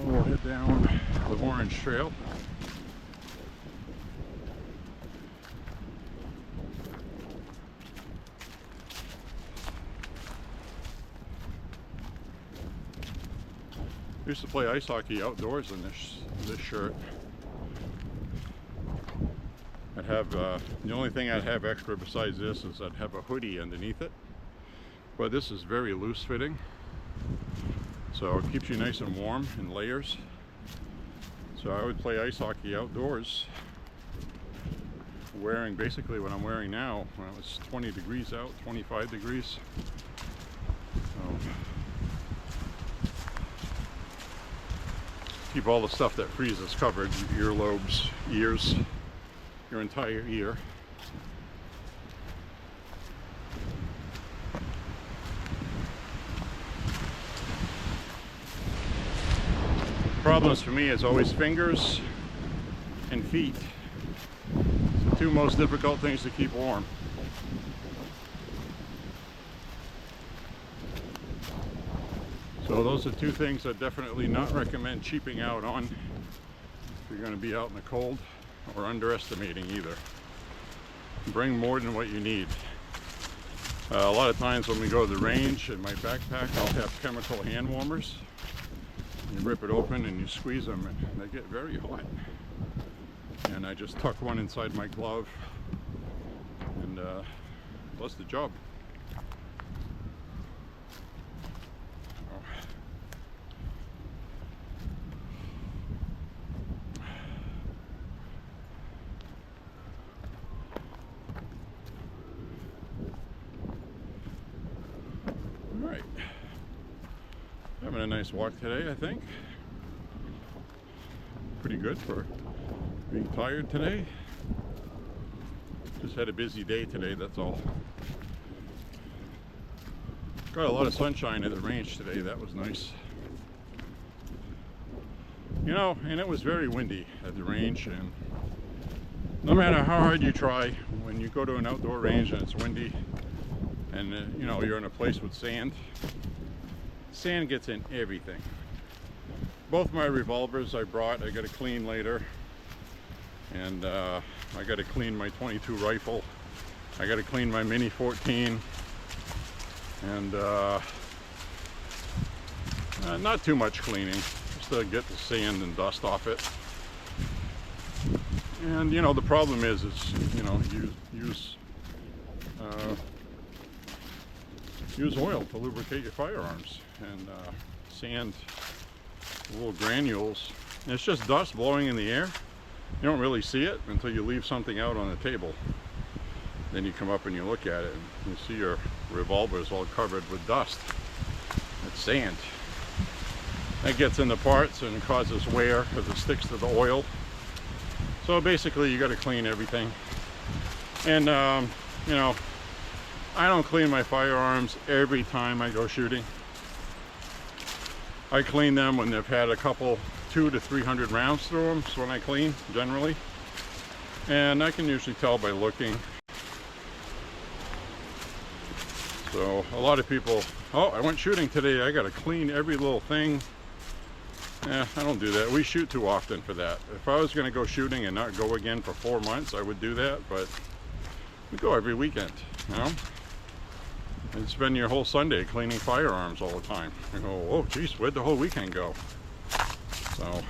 We'll head down the Orange Trail. I used to play ice hockey outdoors in this shirt. I'd have the only thing I'd have extra besides this is I'd have a hoodie underneath it, but this is very loose fitting. So it keeps you nice and warm in layers. So I would play ice hockey outdoors wearing basically what I'm wearing now when it was 20 degrees out, 25 degrees. So keep all the stuff that freezes covered, your earlobes, ears, your entire ear. Problems for me is always fingers and feet. It's the two most difficult things to keep warm. So those are two things I definitely not recommend cheaping out on if you're going to be out in the cold, or underestimating either. Bring more than what you need. A lot of times when we go to the range, in my backpack I'll have chemical hand warmers. You rip it open and you squeeze them and they get very hot. And I just tuck one inside my glove and does the job. Alright, having a nice walk today, I think. Pretty good for being tired today. Just had a busy day today, that's all. Got a lot of sunshine at the range today, that was nice. You know, and it was very windy at the range, and no matter how hard you try, when you go to an outdoor range and it's windy, and you know, you're in a place with sand, sand gets in everything. Both my revolvers I brought, I got to clean later, and I got to clean my .22 rifle, I got to clean my Mini 14, and not too much cleaning, just to get the sand and dust off it. And you know, the problem is, you know, use oil to lubricate your firearms, and sand, little granules, and it's just dust blowing in the air. You don't really see it until you leave something out on the table. Then you come up and you look at it and you see your revolver is all covered with dust. It's sand. That gets into parts and causes wear because it sticks to the oil. So basically you got to clean everything. And you know, I don't clean my firearms every time I go shooting. I clean them when they've had a couple 200 to 300 rounds through them. That's when I clean, generally. And I can usually tell by looking. So a lot of people, oh, I went shooting today, I gotta clean every little thing. Yeah, I don't do that. We shoot too often for that. If I was gonna go shooting and not go again for 4 months, I would do that, but we go every weekend, you know? And spend your whole Sunday cleaning firearms all the time. You go, oh geez, where'd the whole weekend go? So,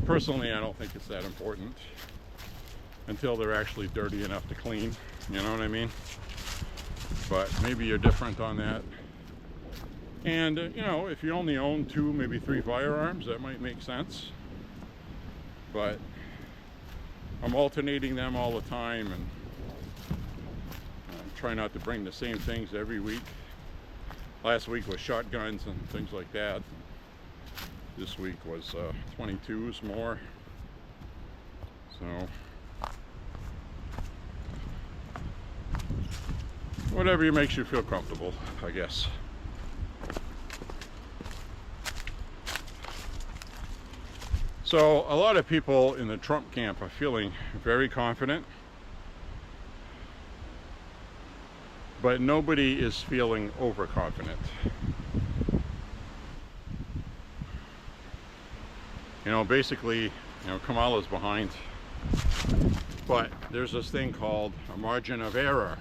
personally, I don't think it's that important until they're actually dirty enough to clean, you know what I mean? But maybe you're different on that. And, you know, if you only own 2, maybe 3 firearms, that might make sense. But I'm alternating them all the time, and try not to bring the same things every week. Last week was shotguns and things like that. This week was 22s more. So whatever makes you feel comfortable, I guess. So a lot of people in the Trump camp are feeling very confident, but nobody is feeling overconfident. You know, basically, you know, Kamala's behind, but there's this thing called a margin of error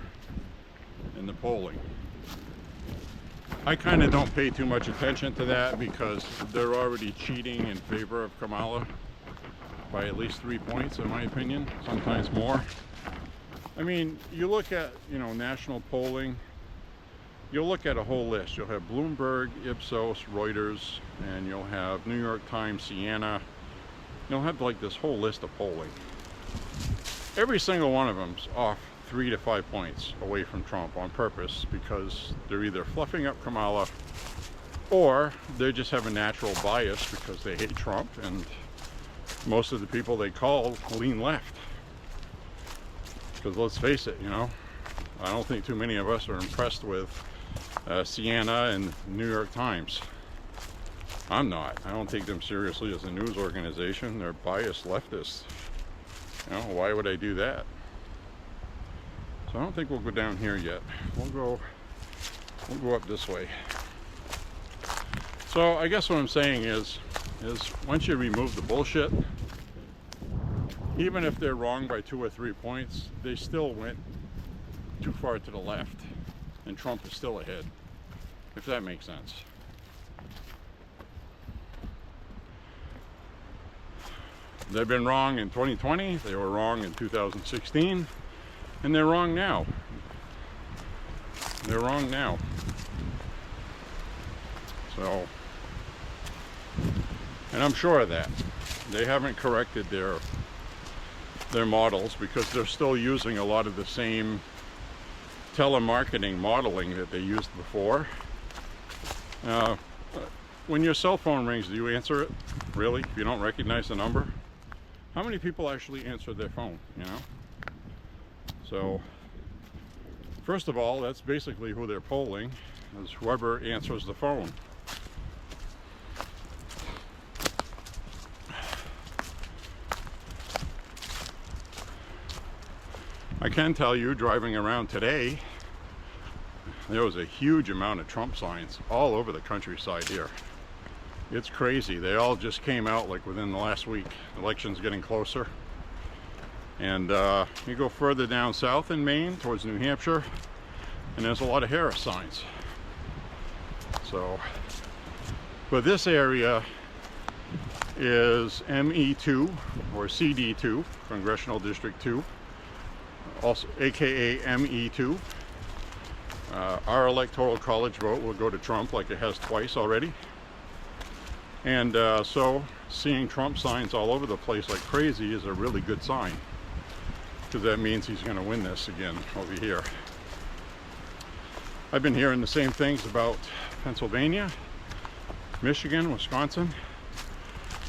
in the polling. I kind of don't pay too much attention to that because they're already cheating in favor of Kamala by at least 3 points, in my opinion, sometimes more. I mean, you look at, you know, national polling, you'll look at a whole list. You'll have Bloomberg, Ipsos, Reuters, and you'll have New York Times, Siena. You'll have like this whole list of polling. Every single one of them's off 3 to 5 points away from Trump on purpose because they're either fluffing up Kamala or they just have a natural bias because they hate Trump, and most of the people they call lean left. Because let's face it, you know, I don't think too many of us are impressed with Siena and New York Times. I'm not. I don't take them seriously as a news organization. They're biased leftists. You know, why would I do that? So I don't think we'll go down here yet. We'll go up this way. So I guess what I'm saying is once you remove the bullshit, even if they're wrong by 2 or 3 points, they still went too far to the left, and Trump is still ahead, if that makes sense. They've been wrong in 2020, they were wrong in 2016, and they're wrong now. They're wrong now. So, and I'm sure of that. They haven't corrected their models because they're still using a lot of the same telemarketing modeling that they used before. When your cell phone rings, do you answer it? Really? If you don't recognize the number? How many people actually answer their phone, you know? So, first of all, that's basically who they're polling, is whoever answers the phone. I can tell you, driving around today, there was a huge amount of Trump signs all over the countryside here. It's crazy. They all just came out like within the last week. The election's getting closer. And you go further down south in Maine towards New Hampshire, and there's a lot of Harris signs. So, but this area is ME2 or CD2, Congressional District 2, also aka ME2. Our electoral college vote will go to Trump like it has twice already. And so seeing Trump signs all over the place like crazy is a really good sign, because that means he's going to win this again over here. I've been hearing the same things about Pennsylvania, Michigan, Wisconsin,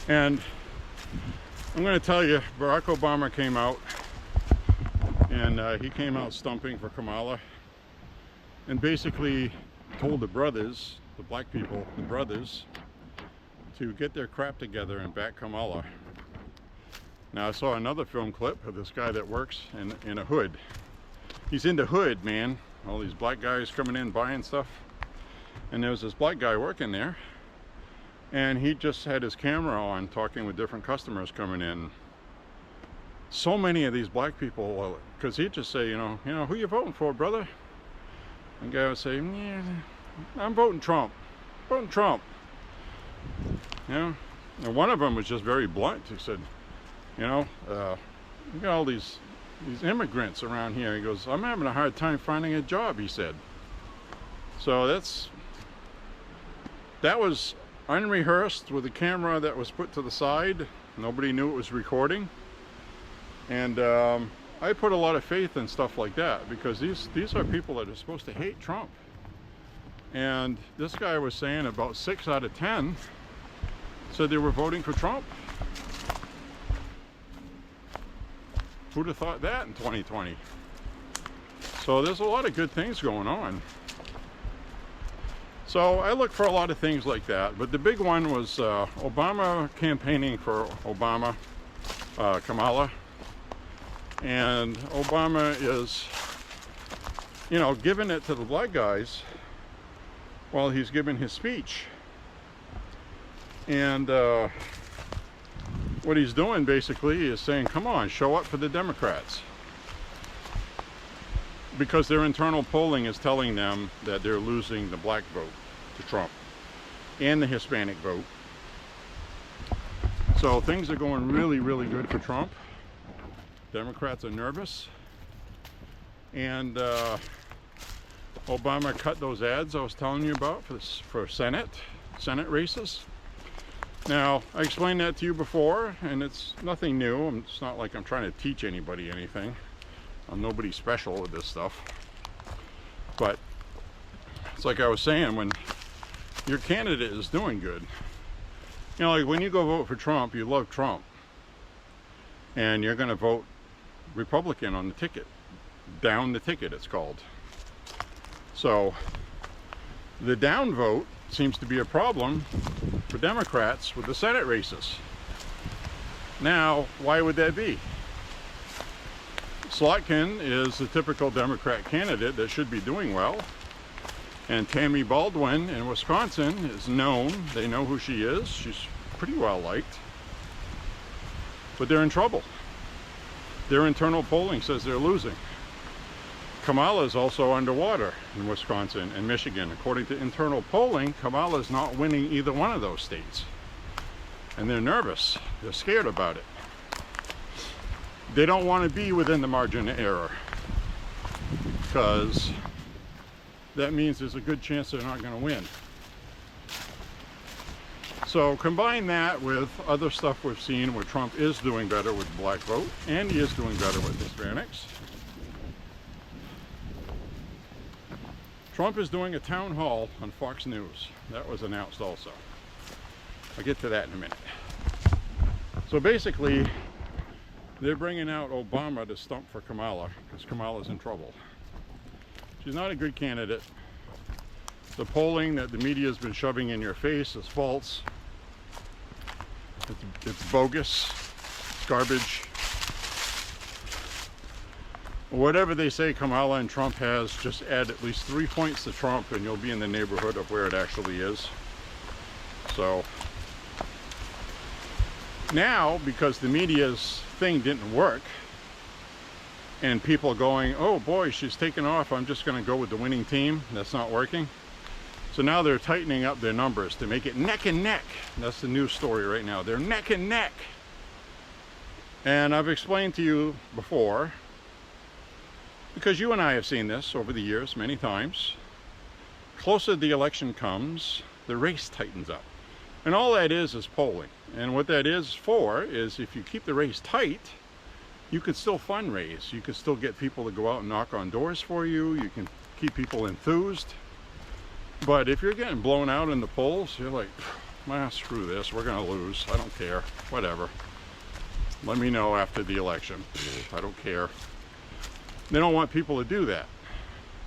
and I'm going to tell you, Barack Obama came out, and he came out stumping for Kamala, and basically told the brothers, the black people, the brothers, to get their crap together and back Kamala. Now I saw another film clip of this guy that works in a hood. He's into hood, man. All these black guys coming in buying stuff. And there was this black guy working there, and he just had his camera on talking with different customers coming in. So many of these black people, because he'd just say, you know, who you voting for, brother? And guy would say, yeah, I'm voting Trump. Voting Trump. You know, and one of them was just very blunt. He said, you know, we got all these immigrants around here. He goes, I'm having a hard time finding a job, he said. So that was unrehearsed with a camera that was put to the side. Nobody knew it was recording. And I put a lot of faith in stuff like that, because these are people that are supposed to hate Trump. And this guy was saying about 6 out of 10 said they were voting for Trump. Who'd have thought that in 2020? So there's a lot of good things going on. So I look for a lot of things like that, but the big one was Obama campaigning for Kamala, and Obama is, you know, giving it to the black guys while he's giving his speech. And what he's doing basically is saying, come on, show up for the Democrats. Because their internal polling is telling them that they're losing the black vote to Trump and the Hispanic vote. So things are going really, really good for Trump. Democrats are nervous. And Obama cut those ads I was telling you about for Senate races. Now, I explained that to you before, and it's nothing new. It's not like I'm trying to teach anybody anything. I'm nobody special with this stuff. But it's like I was saying, when your candidate is doing good, you know, like when you go vote for Trump, you love Trump, and you're going to vote Republican on the ticket. Down the ticket, it's called. So the down vote seems to be a problem for Democrats with the Senate races. Now, why would that be? Slotkin is the typical Democrat candidate that should be doing well, and Tammy Baldwin in Wisconsin is known. They know who she is. She's pretty well liked, but they're in trouble. Their internal polling says they're losing. Kamala is also underwater in Wisconsin and Michigan. According to internal polling, Kamala is not winning either one of those states. And they're nervous. They're scared about it. They don't want to be within the margin of error, because that means there's a good chance they're not going to win. So combine that with other stuff we've seen where Trump is doing better with the black vote, and he is doing better with Hispanics. Trump is doing a town hall on Fox News. That was announced also. I'll get to that in a minute. So basically, they're bringing out Obama to stump for Kamala, because Kamala's in trouble. She's not a good candidate. The polling that the media has been shoving in your face is false. It's bogus. It's garbage. Whatever they say Kamala and Trump has, just add at least 3 points to Trump and you'll be in the neighborhood of where it actually is. So now, because the media's thing didn't work, and people going, oh boy, she's taken off, I'm just going to go with the winning team, that's not working. So now they're tightening up their numbers to make it neck and neck. That's the news story right now. They're neck and neck. And I've explained to you before, because you and I have seen this over the years many times, closer the election comes, the race tightens up. And all that is polling. And what that is for is, if you keep the race tight, you could still fundraise. You could still get people to go out and knock on doors for you. You can keep people enthused. But if you're getting blown out in the polls, you're like, well, screw this, we're going to lose. I don't care. Whatever. Let me know after the election. I don't care. They don't want people to do that.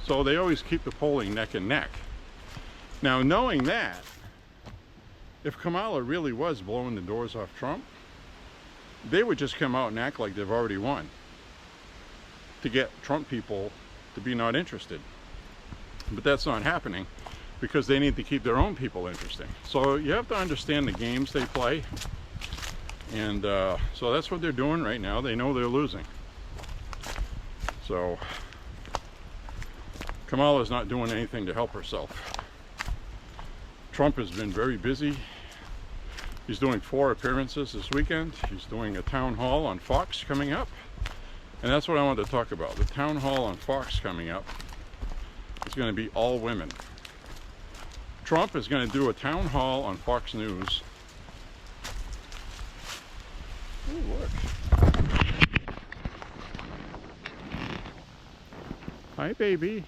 So they always keep the polling neck and neck. Now, knowing that, if Kamala really was blowing the doors off Trump, they would just come out and act like they've already won to get Trump people to be not interested. But that's not happening, because they need to keep their own people interesting. So you have to understand the games they play. And so that's what they're doing right now. They know they're losing. So Kamala's not doing anything to help herself. Trump has been very busy. He's doing 4 appearances this weekend. He's doing a town hall on Fox coming up. And that's what I wanted to talk about. The town hall on Fox coming up is going to be all women. Trump is going to do a town hall on Fox News. Ooh, look. Hi, baby.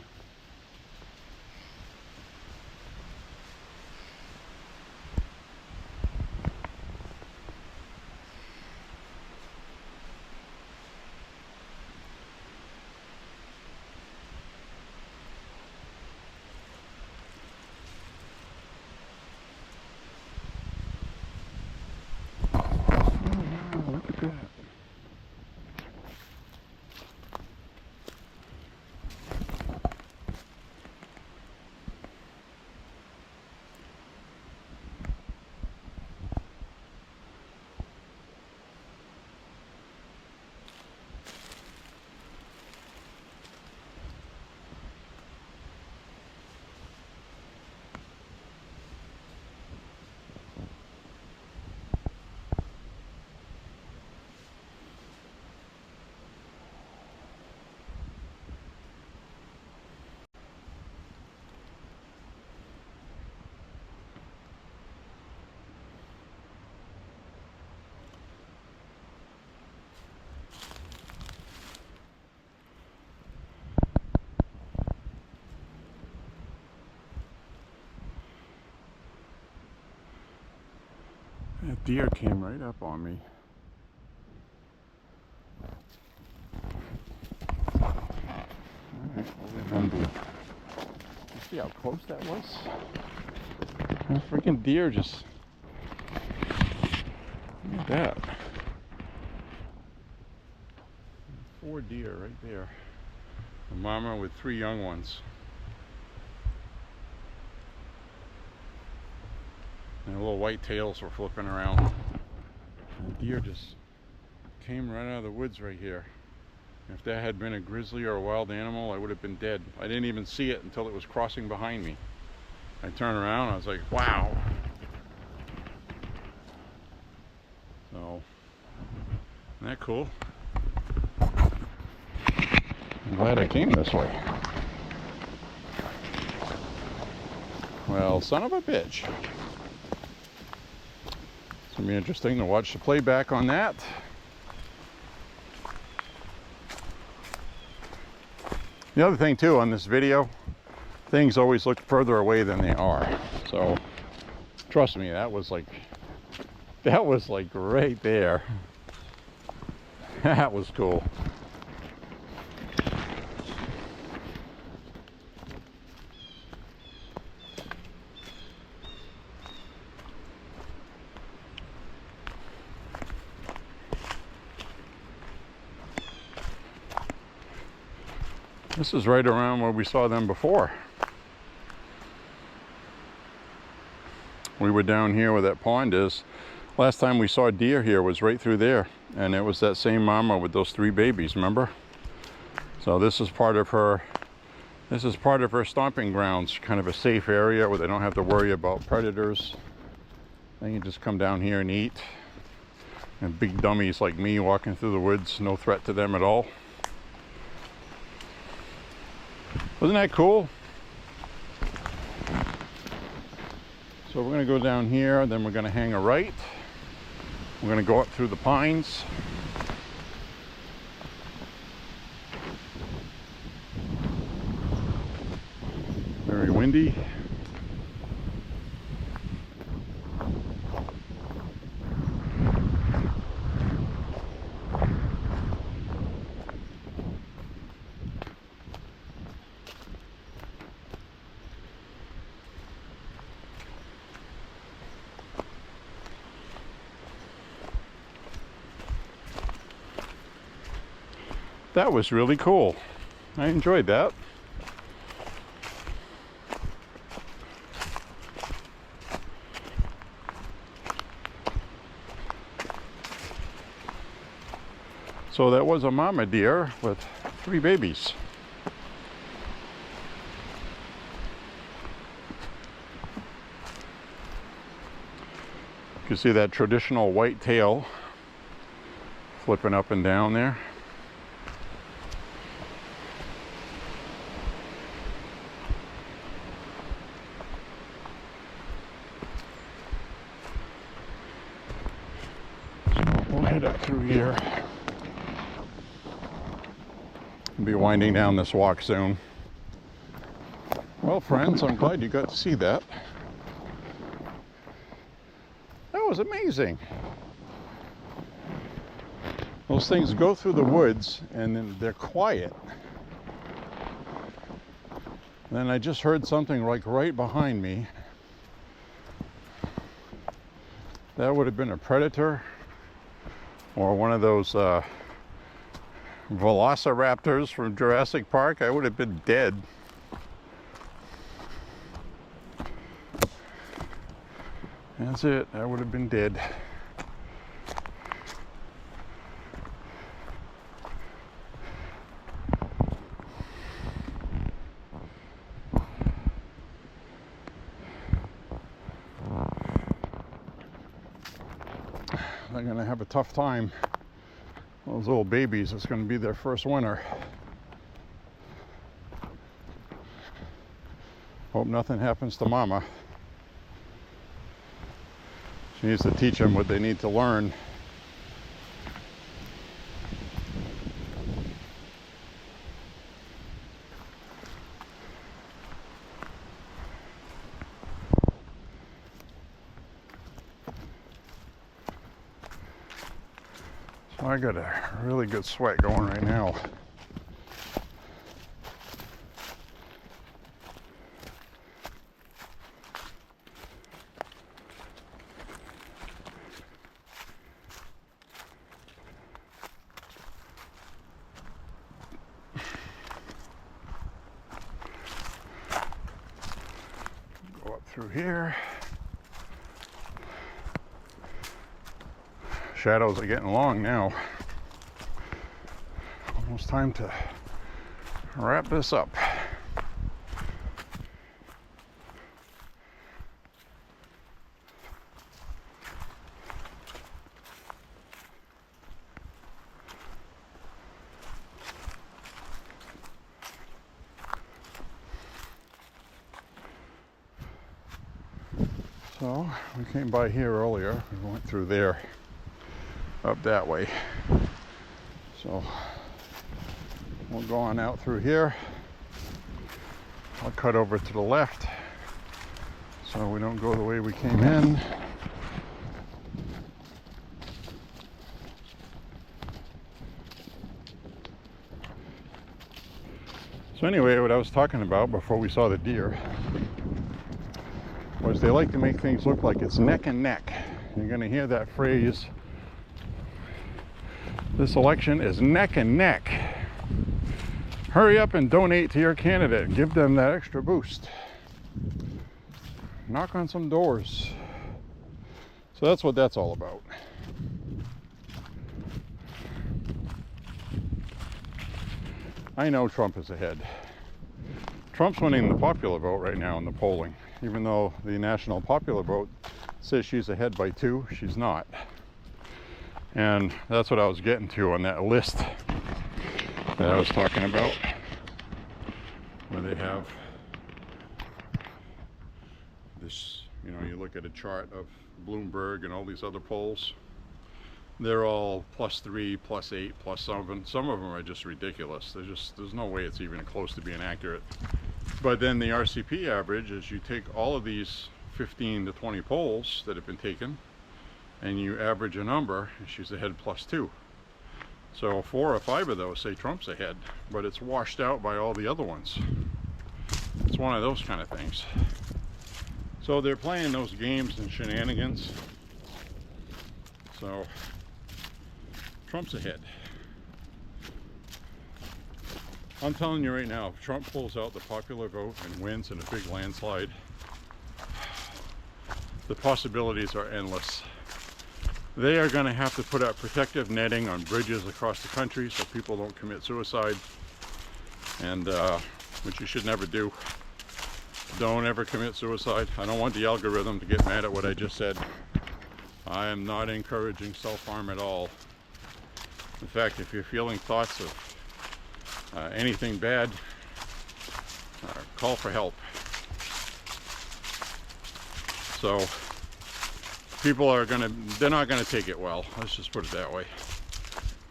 Look at that. That deer came right up on me. Alright, we'll leave. You see how close that was? That freaking deer just... Look at that. 4 deer right there. A mama with 3 young ones. And little white tails were flipping around. The deer just came right out of the woods right here If that had been a grizzly or a wild animal, I would have been dead. I didn't even see it until it was crossing behind me. I turned around, I was like, wow. So, isn't that cool? I'm glad I came this way. Well, son of a bitch. It's gonna be interesting to watch the playback on that. The other thing too on this video, things always look further away than they are. So trust me, that was like right there. That was cool. This is right around where we saw them before. We were down here where that pond is. Last time we saw deer here was right through there, and it was that same mama with those 3 babies, remember? So this is part of her stomping grounds, kind of a safe area where they don't have to worry about predators. They can just come down here and eat. And big dummies like me walking through the woods, no threat to them at all. Wasn't that cool? So we're going to go down here, then we're going to hang a right. We're going to go up through the pines. Very windy. That was really cool. I enjoyed that. So that was a mama deer with 3 babies. You can see that traditional white tail flipping up and down there. We'll head up through here. We'll be winding down this walk soon. Well, friends, I'm glad you got to see that. That was amazing. Those things go through the woods and then they're quiet. Then I just heard something like right behind me. That would have been a predator or one of those velociraptors from Jurassic Park. I would have been dead. That's it, I would have been dead. They're gonna have a tough time. Those little babies, it's gonna be their first winter. Hope nothing happens to mama. She needs to teach them what they need to learn. So I got a really good sweat going right now. Go up through here. Shadows are getting long now. almost time to wrap this up. So we came by here earlier. We went through there, up that way. So we'll go on out through here. I'll cut over to the left so we don't go the way we came in. So anyway, what I was talking about before we saw the deer was they like to make things look like it's neck and neck. You're going to hear that phrase, this election is neck and neck. Hurry up and donate to your candidate. Give them that extra boost. Knock on some doors. So that's what that's all about. I know Trump is ahead. Trump's winning the popular vote right now in the polling. Even though the national popular vote says she's ahead by 2, she's not. And that's what I was getting to on that list that I was talking about, where they have this, you know, you look at a chart of Bloomberg and all these other polls, they're all +3, +8, +7. Some of them are just ridiculous. There's no way it's even close to being accurate. But then the RCP average is you take all of these 15 to 20 polls that have been taken and you average a number, and she's ahead +2. So 4 or 5 of those say Trump's ahead, but it's washed out by all the other ones. It's one of those kind of things. So they're playing those games and shenanigans. So Trump's ahead. I'm telling you right now, if Trump pulls out the popular vote and wins in a big landslide, the possibilities are endless. They are going to have to put up protective netting on bridges across the country so people don't commit suicide, and which you should never do. Don't ever commit suicide. I don't want the algorithm to get mad at what I just said. I am not encouraging self-harm at all. In fact, if you're feeling thoughts of anything bad, call for help. So people are they're not gonna take it well. Let's just put it that way.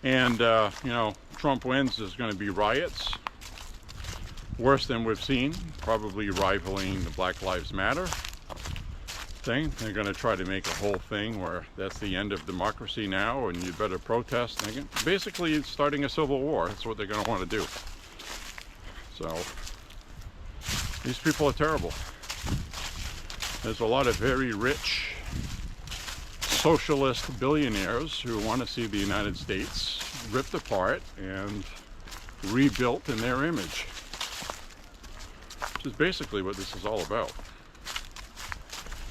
And you know, Trump wins, there's gonna be riots, worse than we've seen, probably rivaling the Black Lives Matter thing. They're gonna try to make a whole thing where that's the end of democracy now and you better protest. Basically, it's starting a civil war. That's what they're gonna want to do. So these people are terrible. There's a lot of very rich socialist billionaires who want to see the United States ripped apart and rebuilt in their image, which is basically what this is all about.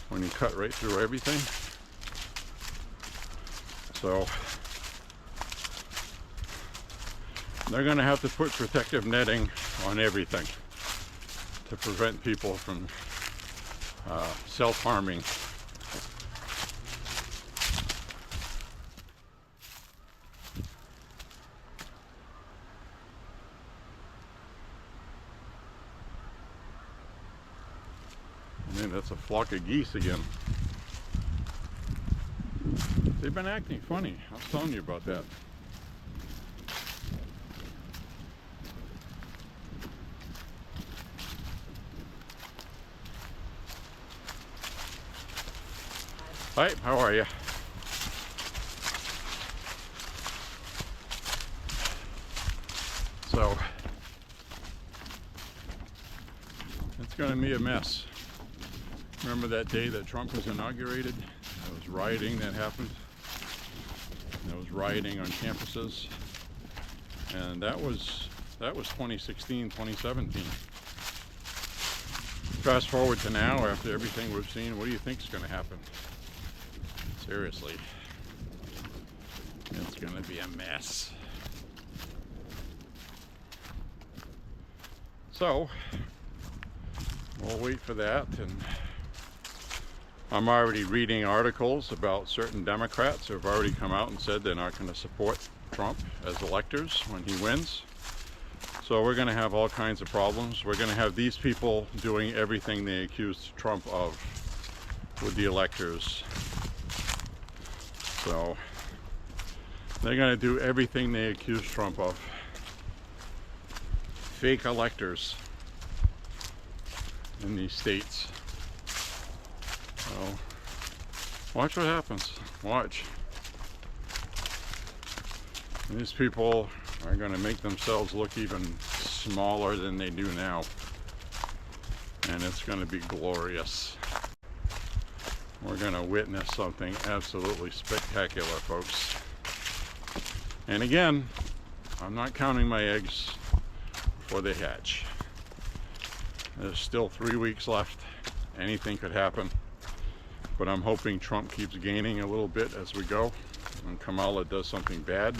When you cut right through everything. So they're going to have to put protective netting on everything to prevent people from self-harming. Man, that's a flock of geese again. They've been acting funny. I was telling you about that. Hi, how are you? So, it's going to be a mess. Remember that day that Trump was inaugurated? There was rioting that happened. There was rioting on campuses. And that was 2016, 2017. Fast forward to now, after everything we've seen, what do you think is going to happen? Seriously. It's going to be a mess. So we'll wait for that. And I'm already reading articles about certain Democrats who have already come out and said they're not going to support Trump as electors when he wins. So we're going to have all kinds of problems. We're going to have these people doing everything they accused Trump of with the electors. So they're going to do everything they accuse Trump of. Fake electors in these states. So watch what happens. Watch. These people are going to make themselves look even smaller than they do now. And it's going to be glorious. We're going to witness something absolutely spectacular, folks. And again, I'm not counting my eggs before they hatch. There's still 3 weeks left. Anything could happen. But I'm hoping Trump keeps gaining a little bit as we go, and Kamala does something bad.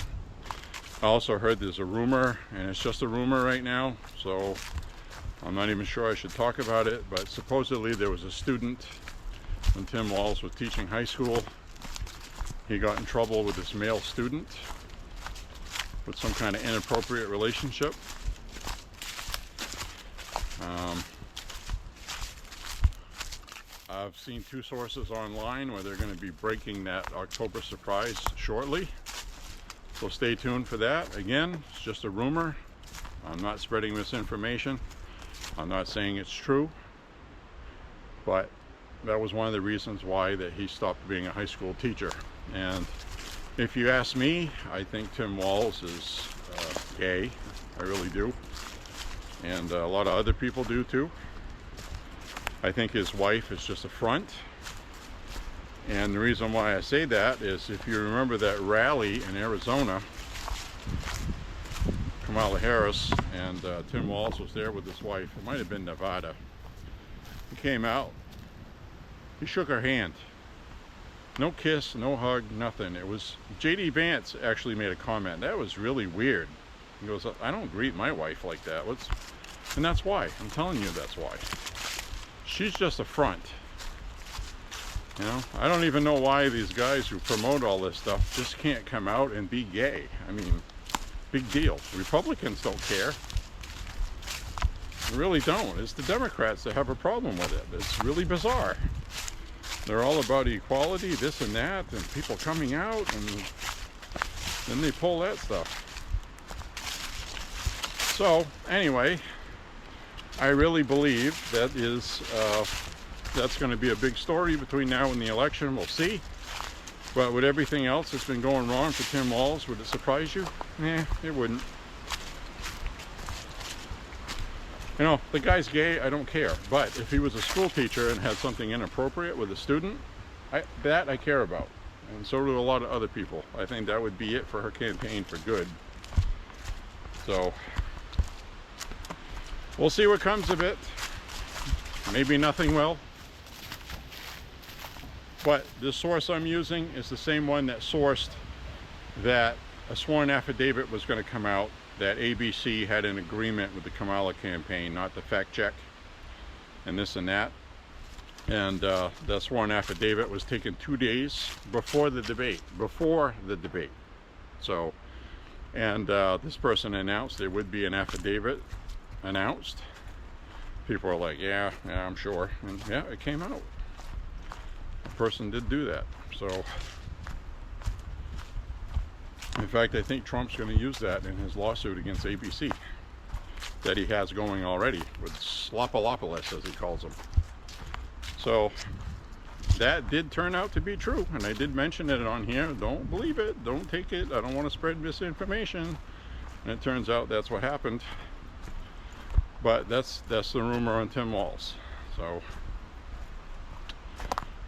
I also heard there's a rumor, and it's just a rumor right now, so I'm not even sure I should talk about it, but supposedly there was a student when Tim Walz was teaching high school. He got in trouble with this male student with some kind of inappropriate relationship. I've seen 2 sources online where they're going to be breaking that October surprise shortly. So stay tuned for that. Again, it's just a rumor. I'm not spreading misinformation. I'm not saying it's true. But that was one of the reasons why that he stopped being a high school teacher. And if you ask me, I think Tim Walz is gay. I really do. And a lot of other people do too. I think his wife is just a front. And the reason why I say that is if you remember that rally in Arizona, Kamala Harris and Tim Walz was there with his wife. It might have been Nevada. He came out. He shook her hand. No kiss, no hug, nothing. It was, J.D. Vance actually made a comment. That was really weird. He goes, I don't greet my wife like that. And that's why. I'm telling you that's why. She's just a front. You know, I don't even know why these guys who promote all this stuff just can't come out and be gay. I mean, big deal. Republicans don't care. They really don't. It's the Democrats that have a problem with it. It's really bizarre. They're all about equality, this and that, and people coming out, and then they pull that stuff. So, anyway, I really believe that that's going to be a big story between now and the election. We'll see. But with everything else that's been going wrong for Tim Walz, would it surprise you? Eh, it wouldn't. You know, the guy's gay, I don't care. But if he was a school teacher and had something inappropriate with a student, that I care about. And so do a lot of other people. I think that would be it for her campaign for good. So, we'll see what comes of it. Maybe nothing will. But the source I'm using is the same one that sourced that a sworn affidavit was going to come out that ABC had an agreement with the Kamala campaign not to fact check and this and that. And that sworn affidavit was taken 2 days before the debate. So, and this person announced there would be an affidavit announced. People are like, yeah, I'm sure. And yeah, it came out. The person did do that. So, in fact, I think Trump's going to use that in his lawsuit against ABC that he has going already with Slopolopoulos, as he calls him. So, that did turn out to be true, and I did mention it on here. Don't believe it. Don't take it. I don't want to spread misinformation. And it turns out that's what happened. But that's the rumor on Tim Walz. So,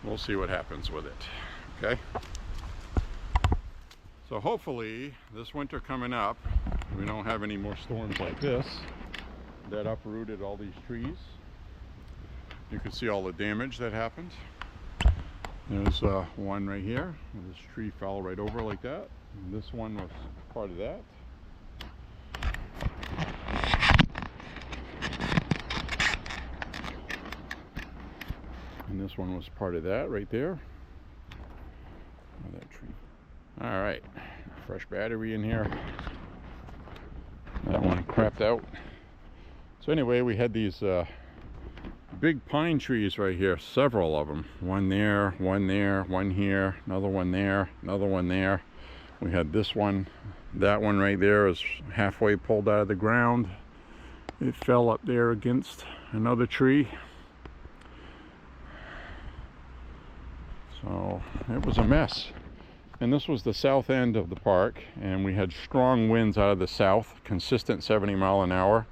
we'll see what happens with it. Okay? So hopefully, this winter coming up, we don't have any more storms like this that uprooted all these trees. You can see all the damage that happened. There's one right here. This tree fell right over like that. And this one was part of that. this one was part of that right there. Oh, that tree. All right, fresh battery in here. That one crapped out. So anyway, we had these big pine trees right here, several of them. One there, one there, one here, another one there, another one there. We had this one. That one right there is halfway pulled out of the ground. It fell up there against another tree. So it was a mess. And this was the south end of the park, and we had strong winds out of the south, consistent 70 mile an hour.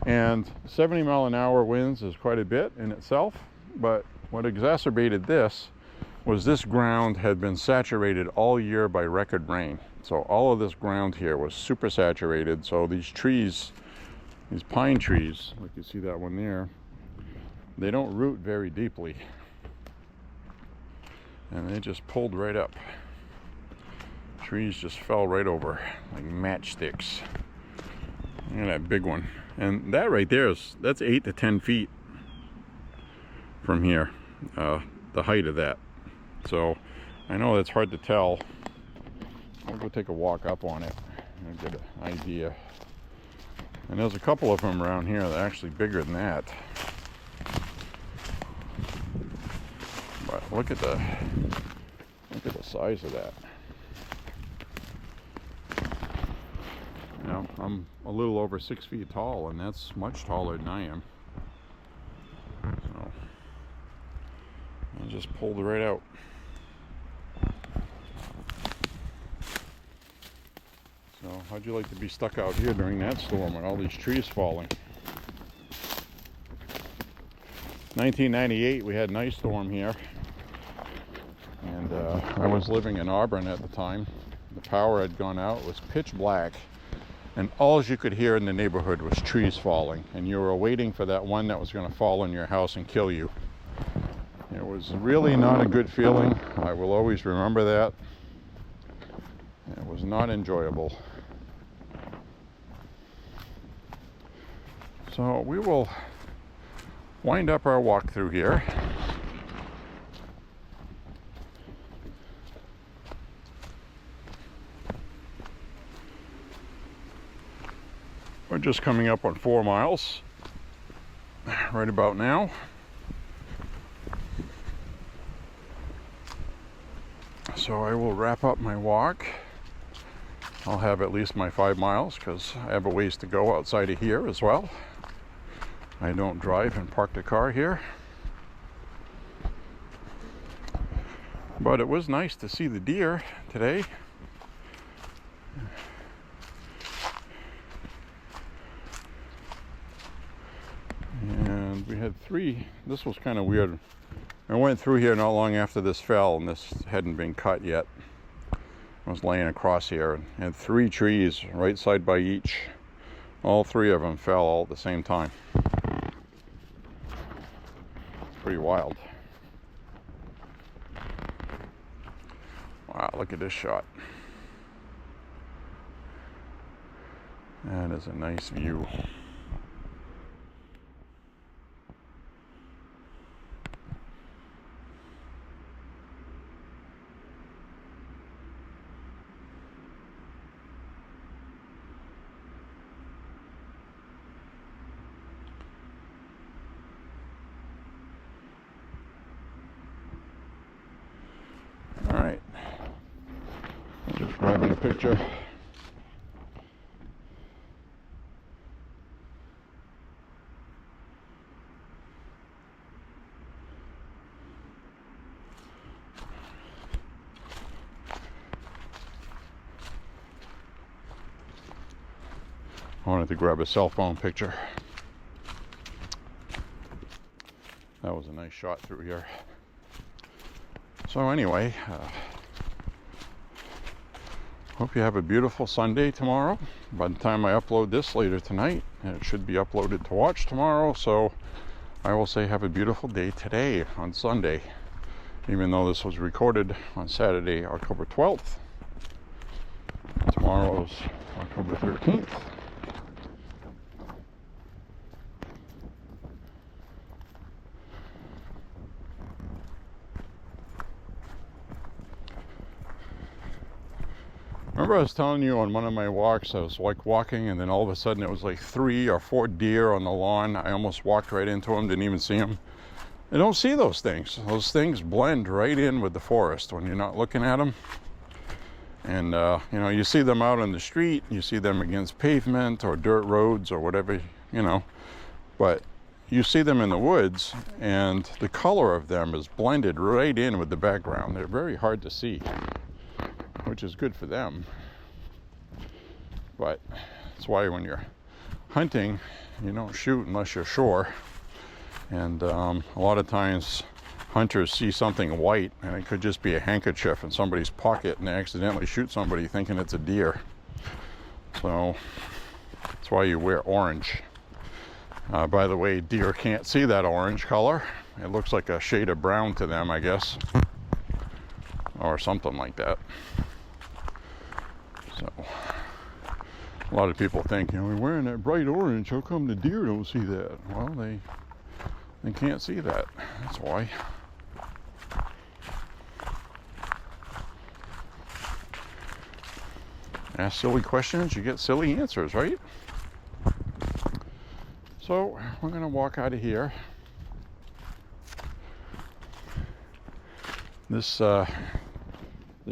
And 70 mile an hour winds is quite a bit in itself, but what exacerbated this was this ground had been saturated all year by record rain. So all of this ground here was super saturated. So these trees, these pine trees, like you see that one there, they don't root very deeply. And they just pulled right up. Trees just fell right over like matchsticks. Look at that big one. And that right there that's 8 to 10 feet from here, the height of that. So I know that's hard to tell. I'll go take a walk up on it and get an idea. And there's a couple of them around here that are actually bigger than that. But look at the size of that. You know, I'm a little over 6 feet tall, and that's much taller than I am. So I just pulled it right out. So how'd you like to be stuck out here during that storm with all these trees falling? 1998, we had an ice storm here, and I was living in Auburn at the time. The power had gone out. It was pitch black, and all you could hear in the neighborhood was trees falling, and you were waiting for that one that was going to fall in your house and kill you. It was really not a good feeling. I will always remember that. It was not enjoyable. So we will wind up our walk through here. We're just coming up on 4 miles right about now. So I will wrap up my walk. I'll have at least my 5 miles because I have a ways to go outside of here as well. I don't drive and park the car here. But it was nice to see the deer today. And we had 3. This was kind of weird. I went through here not long after this fell, and this hadn't been cut yet. I was laying across here and had 3 trees right side by each. All 3 of them fell all at the same time. Pretty wild. Wow, look at this shot. That is a nice view. All right, just grabbing a picture. I wanted to grab a cell phone picture. That was a nice shot through here. So anyway, hope you have a beautiful Sunday tomorrow. By the time I upload this later tonight, it should be uploaded to watch tomorrow. So I will say have a beautiful day today on Sunday, even though this was recorded on Saturday, October 12th. Tomorrow is October 13th. Remember I was telling you on one of my walks, I was like walking and then all of a sudden it was like 3 or 4 deer on the lawn. I almost walked right into them, didn't even see them. I don't see those things. Those things blend right in with the forest when you're not looking at them. And you know, you see them out on the street, you see them against pavement or dirt roads or whatever, you know, but you see them in the woods and the color of them is blended right in with the background. They're very hard to see, which is good for them. But that's why when you're hunting, you don't shoot unless you're sure. And a lot of times hunters see something white and it could just be a handkerchief in somebody's pocket and they accidentally shoot somebody thinking it's a deer. So that's why you wear orange. By the way, deer can't see that orange color. It looks like a shade of brown to them, I guess, or something like that. So a lot of people think, you know, we're wearing that bright orange, how come the deer don't see that? Well, they can't see that. That's why. Ask silly questions, you get silly answers, right? So we're going to walk out of here. This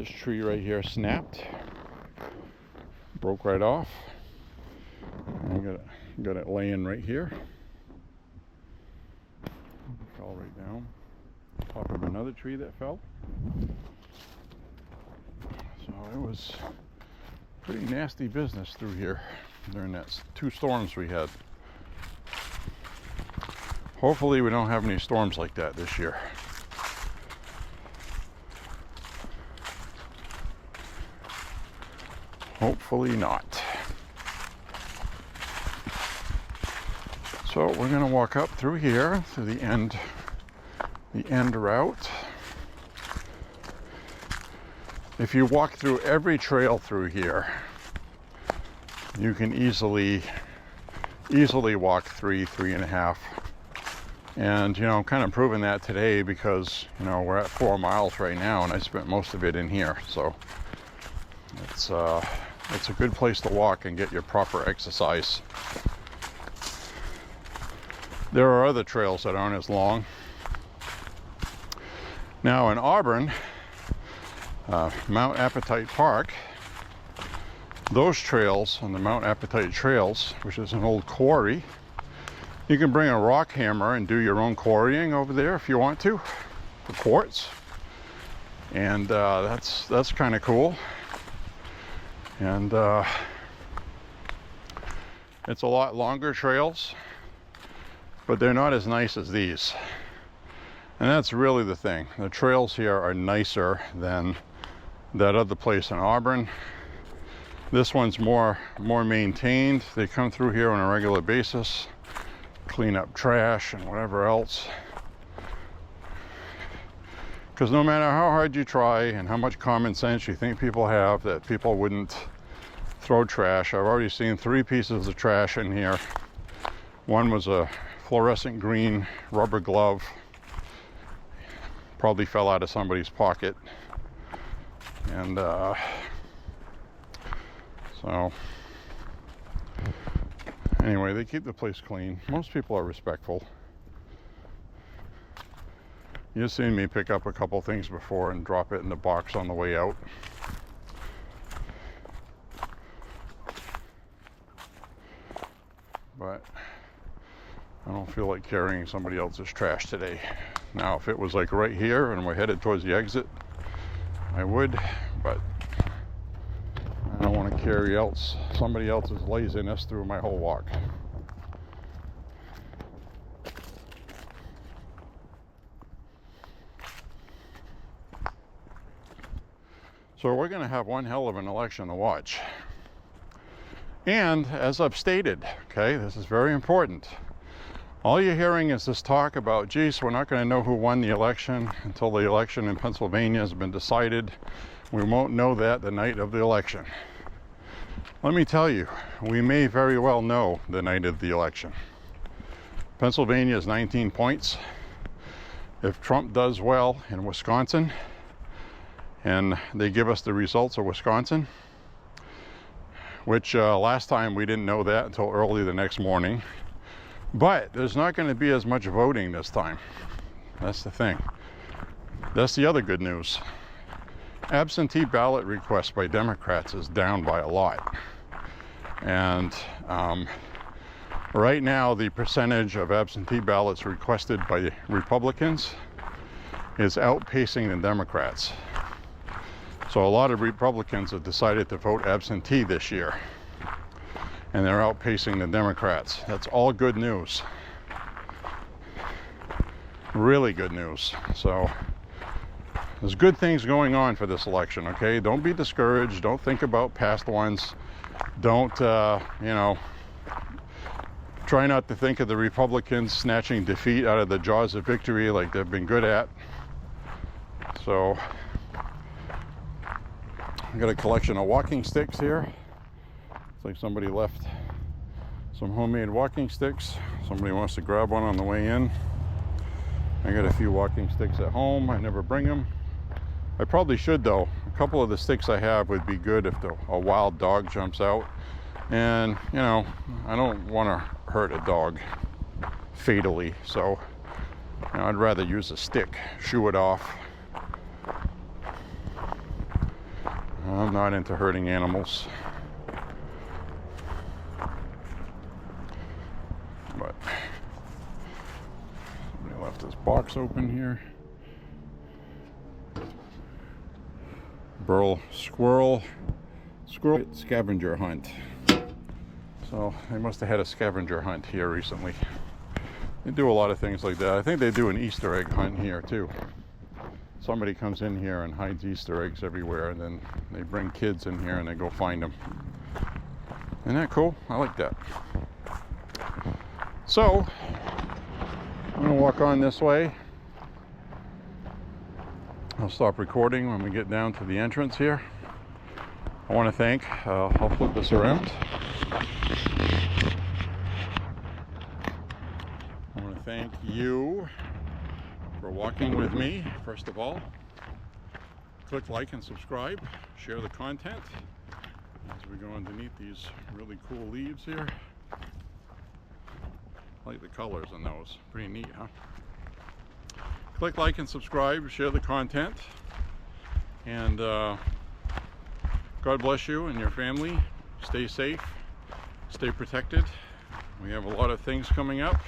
tree right here snapped, broke right off. I got it laying right here. Fell right down top of another tree that fell. So it was pretty nasty business through here during that 2 storms we had. Hopefully we don't have any storms like that this year. Hopefully not. So we're going to walk up through here to the end route. If you walk through every trail through here, you can easily walk 3.5. And, you know, I'm kind of proving that today because, you know, we're at 4 miles right now and I spent most of it in here. So it's a good place to walk and get your proper exercise. There are other trails that aren't as long. Now in Auburn, Mount Appetite Park, those trails on the Mount Appetite Trails, which is an old quarry, you can bring a rock hammer and do your own quarrying over there if you want to, for quartz. And that's kind of cool. And it's a lot longer trails, but they're not as nice as these. And that's really the thing. The trails here are nicer than that other place in Auburn. This one's more maintained. They come through here on a regular basis, clean up trash and whatever else. Because no matter how hard you try and how much common sense you think people have, that people wouldn't throw trash. I've already seen 3 pieces of trash in here. One was a fluorescent green rubber glove. Probably fell out of somebody's pocket. And so anyway, they keep the place clean. Most people are respectful. You've seen me pick up a couple things before and drop it in the box on the way out. But I don't feel like carrying somebody else's trash today. Now, if it was like right here and we're headed towards the exit, I would, but I don't want to carry somebody else's laziness through my whole walk. So we're going to have one hell of an election to watch. And as I've stated, okay, this is very important. All you're hearing is this talk about, geez, we're not going to know who won the election until the election in Pennsylvania has been decided. We won't know that the night of the election. Let me tell you, we may very well know the night of the election. Pennsylvania is 19 points. If Trump does well in Wisconsin, and they give us the results of Wisconsin, which last time we didn't know that until early the next morning. But there's not going to be as much voting this time. That's the thing. That's the other good news. Absentee ballot requests by Democrats is down by a lot. And right now, the percentage of absentee ballots requested by Republicans is outpacing the Democrats. So a lot of Republicans have decided to vote absentee this year, and they're outpacing the Democrats. That's all good news. Really good news. So there's good things going on for this election, okay? Don't be discouraged. Don't think about past ones. Don't, you know, try not to think of the Republicans snatching defeat out of the jaws of victory like they've been good at. So I got a collection of walking sticks here. It's like somebody left some homemade walking sticks. Somebody wants to grab one on the way in. I got a few walking sticks at home. I never bring them. I probably should though. A couple of the sticks I have would be good if a wild dog jumps out. And you know, I don't want to hurt a dog fatally. So you know, I'd rather use a stick, shoo it off. I'm not into hurting animals. But somebody left this box open here. Squirrel scavenger hunt. So they must have had a scavenger hunt here recently. They do a lot of things like that. I think they do an Easter egg hunt here too. Somebody comes in here and hides Easter eggs everywhere, and then they bring kids in here and they go find them. Isn't that cool? I like that. So I'm gonna walk on this way. I'll stop recording when we get down to the entrance here. I want to thank, I'll flip this around. I want to thank you for walking with me, first of all. Click like and subscribe, share the content as we go underneath these really cool leaves here. I like the colors on those, pretty neat, huh? Click like and subscribe, share the content, and God bless you and your family. Stay safe, stay protected. We have a lot of things coming up.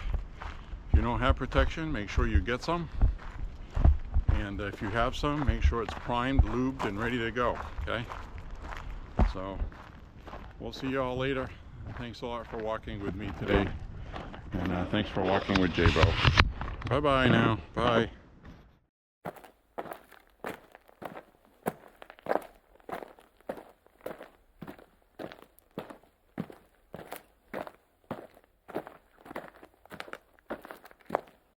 If you don't have protection, make sure you get some. And if you have some, make sure it's primed, lubed, and ready to go, okay? So, we'll see you all later. Thanks a lot for walking with me today. And thanks for walking with J-Bo. Bye-bye now. Bye.